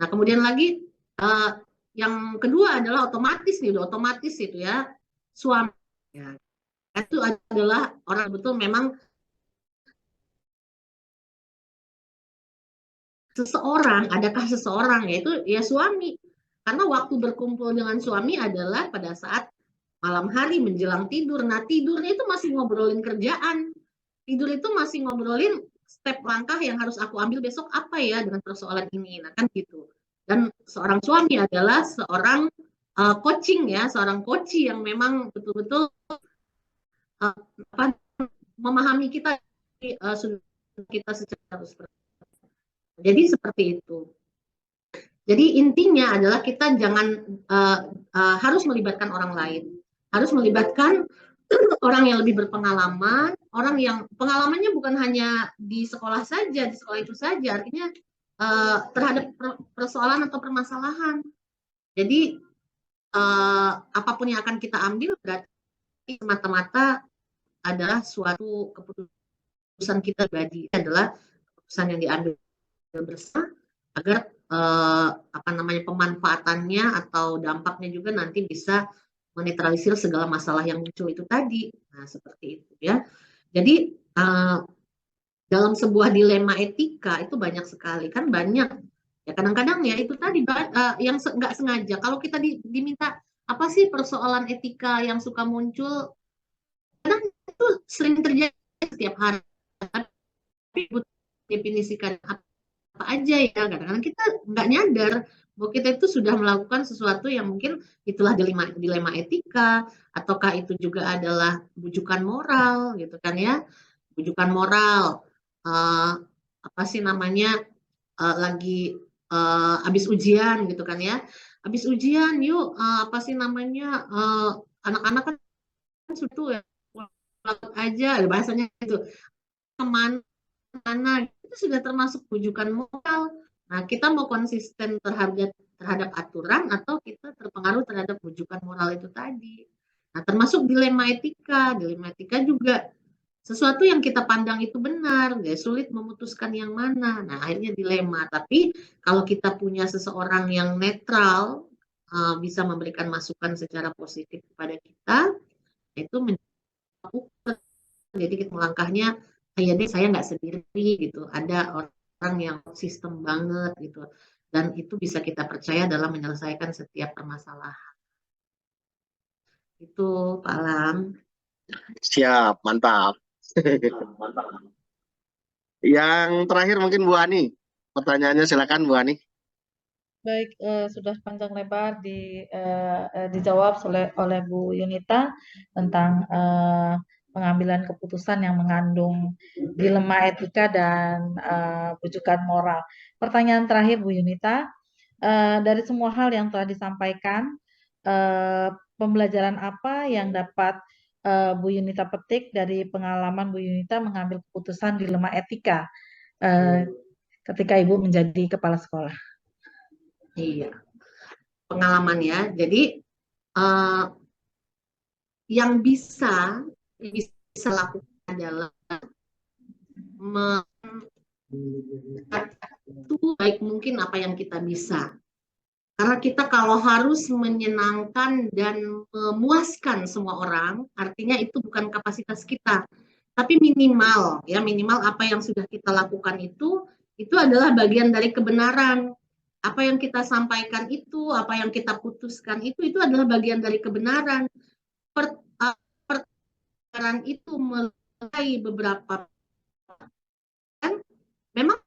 Nah, kemudian lagi yang kedua adalah otomatis itu ya, suami ya. Itu adalah orang betul memang adakah seseorang, yaitu ya suami. Karena waktu berkumpul dengan suami adalah pada saat malam hari menjelang tidur. Nah, tidurnya itu masih ngobrolin kerjaan. Tidur itu masih ngobrolin step langkah yang harus aku ambil besok apa ya dengan persoalan ini. Nah, kan gitu. Dan seorang suami adalah seorang coaching ya, seorang coach yang memang betul-betul memahami kita kita secara jadi seperti itu. Jadi intinya adalah kita jangan harus melibatkan orang lain, harus melibatkan orang yang lebih berpengalaman, orang yang pengalamannya bukan hanya di sekolah saja, di sekolah itu saja, artinya terhadap persoalan atau permasalahan. Jadi apapun yang akan kita ambil berarti semata-mata adalah suatu keputusan kita pribadi, adalah keputusan yang diambil bersama agar apa namanya pemanfaatannya atau dampaknya juga nanti bisa menetralisir segala masalah yang muncul itu tadi. Nah, seperti itu ya. Jadi dalam sebuah dilema etika itu banyak sekali kan, banyak ya, kadang-kadang ya itu tadi yang nggak sengaja kalau kita diminta apa sih persoalan etika yang suka muncul? Kadang itu sering terjadi setiap hari, tapi definisikan apa aja ya. Kadang-kadang kita nggak nyadar bahwa kita itu sudah melakukan sesuatu yang mungkin itulah dilema etika, ataukah itu juga adalah bujukan moral gitu kan ya. Bujukan moral, apa sih namanya, lagi habis ujian gitu kan ya. Habis ujian yuk, apa sih namanya, anak-anak kan sudah ya, pulang aja bahasanya itu, kemana itu sudah termasuk bujukan moral. Nah, kita mau konsisten terhadap aturan atau kita terpengaruh terhadap bujukan moral itu tadi. Nah, termasuk dilema etika. Dilema etika juga sesuatu yang kita pandang itu benar, ya sulit memutuskan yang mana. Nah, akhirnya dilema. Tapi kalau kita punya seseorang yang netral, bisa memberikan masukan secara positif kepada kita, itu menjadi, jadi kita melangkahnya, ya deh saya nggak sendiri gitu, ada orang yang sistem banget gitu, dan itu bisa kita percaya dalam menyelesaikan setiap permasalahan. Itu Pak Alam. Siap, mantap. Yang terakhir mungkin Bu Ani. Pertanyaannya silakan Bu Ani. Baik, sudah panjang lebar dijawab oleh Bu Yunita tentang pengambilan keputusan yang mengandung dilema etika dan bujukan moral. Pertanyaan terakhir Bu Yunita, dari semua hal yang telah disampaikan, pembelajaran apa yang dapat Bu Yunita petik dari pengalaman Bu Yunita mengambil keputusan dilema etika ketika Ibu menjadi kepala sekolah? Iya, pengalaman ya. Jadi yang bisa lakukan adalah itu baik mungkin apa yang kita bisa. Karena kita kalau harus menyenangkan dan memuaskan semua orang, artinya itu bukan kapasitas kita. Tapi minimal apa yang sudah kita lakukan itu adalah bagian dari kebenaran. Apa yang kita sampaikan itu, apa yang kita putuskan itu adalah bagian dari kebenaran. Perkara itu mulai beberapa kan, memang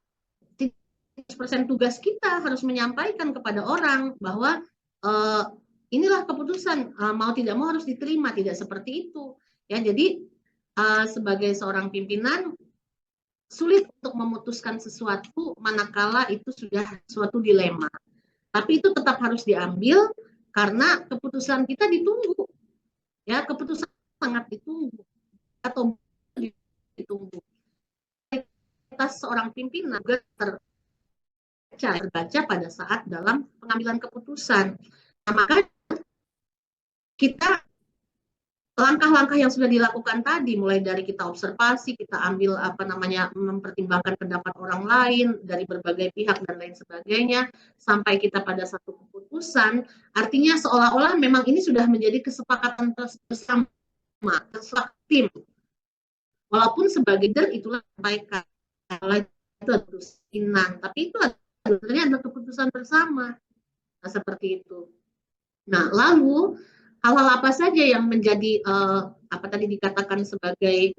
100% tugas kita harus menyampaikan kepada orang bahwa inilah keputusan, mau tidak mau harus diterima, tidak seperti itu. Ya, jadi sebagai seorang pimpinan sulit untuk memutuskan sesuatu manakala itu sudah suatu dilema. Tapi itu tetap harus diambil karena keputusan kita ditunggu. Ya, keputusan sangat ditunggu atau ditunggu. Kita seorang pimpinan juga terbaca pada saat dalam pengambilan keputusan. Nah, maka kita langkah-langkah yang sudah dilakukan tadi, mulai dari kita observasi, kita ambil mempertimbangkan pendapat orang lain dari berbagai pihak dan lain sebagainya, sampai kita pada satu keputusan, artinya seolah-olah memang ini sudah menjadi kesepakatan bersama, kesepakatan tim. Walaupun sebagai leader itulah sampaikan, itu keputusan, tapi itu sebenarnya adalah keputusan bersama. Nah, seperti itu. Nah, lalu hal-hal apa saja yang menjadi apa tadi dikatakan sebagai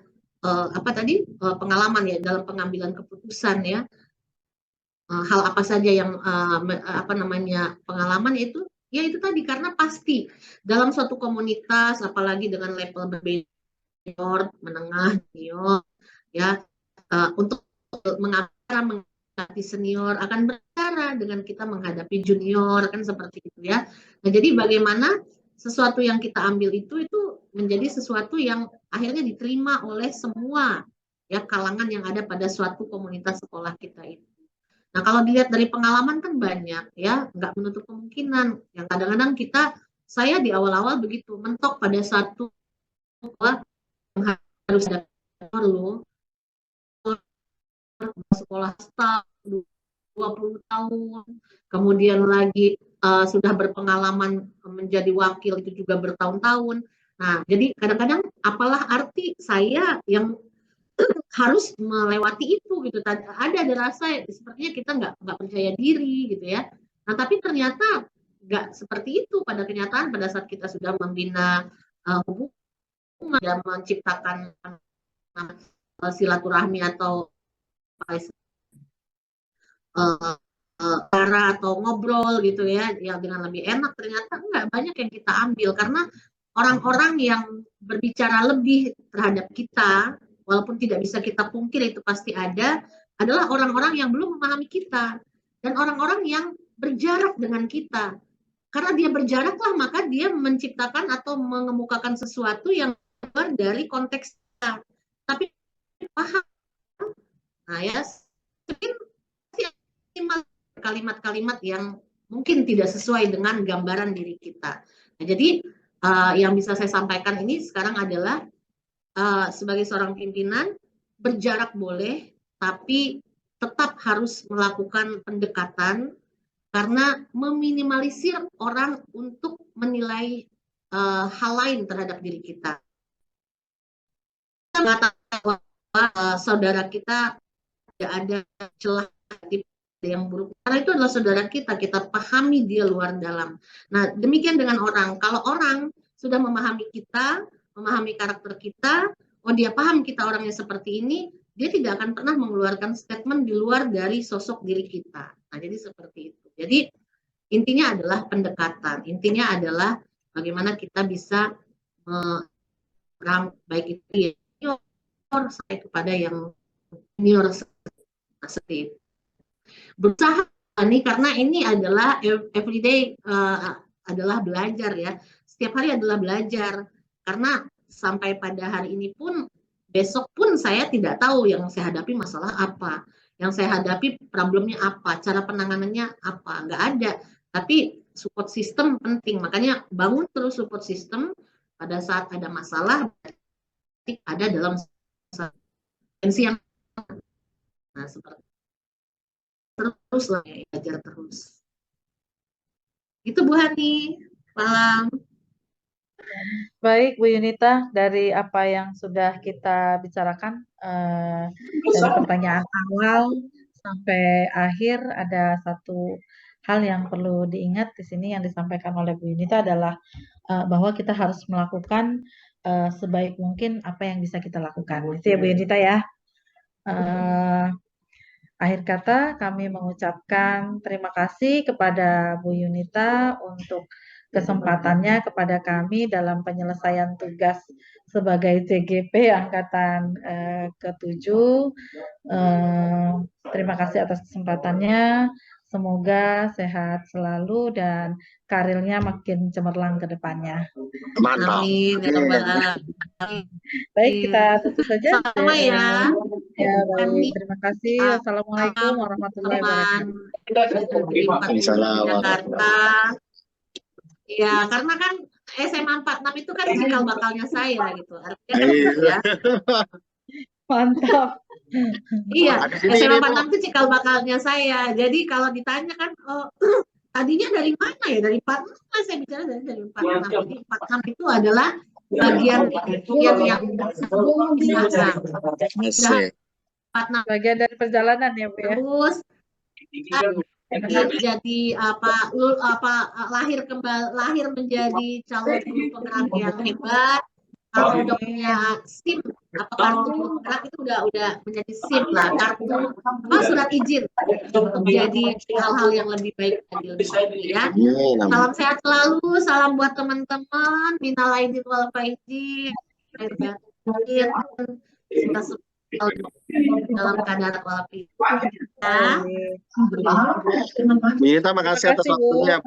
pengalaman ya dalam pengambilan keputusan ya, hal apa saja yang pengalaman itu ya itu tadi, karena pasti dalam suatu komunitas apalagi dengan level berbeda, menengah, senior ya, untuk menghadapi senior akan berbeda dengan kita menghadapi junior, kan seperti itu ya. Nah, jadi bagaimana sesuatu yang kita ambil itu menjadi sesuatu yang akhirnya diterima oleh semua ya kalangan yang ada pada suatu komunitas sekolah kita itu. Nah, kalau dilihat dari pengalaman kan banyak ya, nggak menutup kemungkinan yang kadang-kadang saya di awal-awal begitu mentok pada satu yang harus ada perlu sekolah staff 20 tahun, kemudian lagi sudah berpengalaman menjadi wakil itu juga bertahun-tahun. Nah, jadi kadang-kadang apalah arti saya yang harus melewati itu gitu. Ada rasa sepertinya kita nggak percaya diri gitu ya. Nah, tapi ternyata nggak seperti itu pada kenyataan. Pada saat kita sudah membina hubungan dan menciptakan silaturahmi atau cara atau ngobrol gitu ya, yang dengan lebih enak, ternyata enggak banyak yang kita ambil karena orang-orang yang berbicara lebih terhadap kita, walaupun tidak bisa kita pungkir itu pasti ada, adalah orang-orang yang belum memahami kita dan orang-orang yang berjarak dengan kita. Karena dia berjaraklah maka dia menciptakan atau mengemukakan sesuatu yang keluar dari konteks kita. Tapi paham. Nah ya, kalimat-kalimat yang mungkin tidak sesuai dengan gambaran diri kita. Nah, jadi yang bisa saya sampaikan ini sekarang adalah sebagai seorang pimpinan, berjarak boleh, tapi tetap harus melakukan pendekatan karena meminimalisir orang untuk menilai hal lain terhadap diri kita. Mengatakan saudara kita tidak ada celah yang buruk, karena itu adalah saudara kita pahami dia luar dalam. Nah, demikian dengan orang. Kalau orang sudah memahami kita, memahami karakter kita, oh dia paham kita orangnya seperti ini, dia tidak akan pernah mengeluarkan statement di luar dari sosok diri kita. Nah, jadi seperti itu. Jadi intinya adalah pendekatan, intinya adalah bagaimana kita bisa baik itu junior sampai kepada yang senior seperti itu. Berusaha nih karena ini adalah everyday adalah belajar ya, setiap hari adalah belajar karena sampai pada hari ini pun besok pun saya tidak tahu yang saya hadapi masalah apa, yang saya hadapi problemnya apa, cara penanganannya apa, nggak ada. Tapi support system penting, makanya bangun terus support system pada saat ada masalah ada dalam tensi yang seperti terus lah ya, belajar terus. Itu Bu Hani, malam. Baik Bu Yunita, dari apa yang sudah kita bicarakan dari pertanyaan awal sampai akhir, ada satu hal yang perlu diingat di sini yang disampaikan oleh Bu Yunita adalah bahwa kita harus melakukan sebaik mungkin apa yang bisa kita lakukan. Itu ya Bu Yunita ya. Akhir kata kami mengucapkan terima kasih kepada Bu Yunita untuk kesempatannya kepada kami dalam penyelesaian tugas sebagai CGP Angkatan ke-7. Terima kasih atas kesempatannya. Semoga sehat selalu dan karirnya makin cemerlang ke depannya. Mantap. Amin. Baik, kita tutup saja. Sama ya. Ya, baik. Terima kasih. Wassalamualaikum warahmatullahi wabarakatuh. Jakarta. Ya, karena kan SMA 46 itu kan cikal bakalnya saya gitu. Artinya kan ya. Mantap. Iya, SMA 46 itu cikal bakalnya saya. Jadi kalau ditanya kan, tadinya dari mana ya? Dari 46, saya bicara dari 46. Jadi 46 itu adalah bagian yang bagian dari perjalanan ya Bu ya. Terus jadi lahir menjadi calon guru penggerak yang hebat. Kalau udah punya SIM kartu guru penggerak itu udah menjadi SIM lah, kartu surat izin untuk jadi hal-hal yang lebih baik lagi ya. Salam sehat selalu, salam buat teman-teman, minal aidin wal faizin, kita dalam keadaan walafiat. Minta makasih atas waktunya.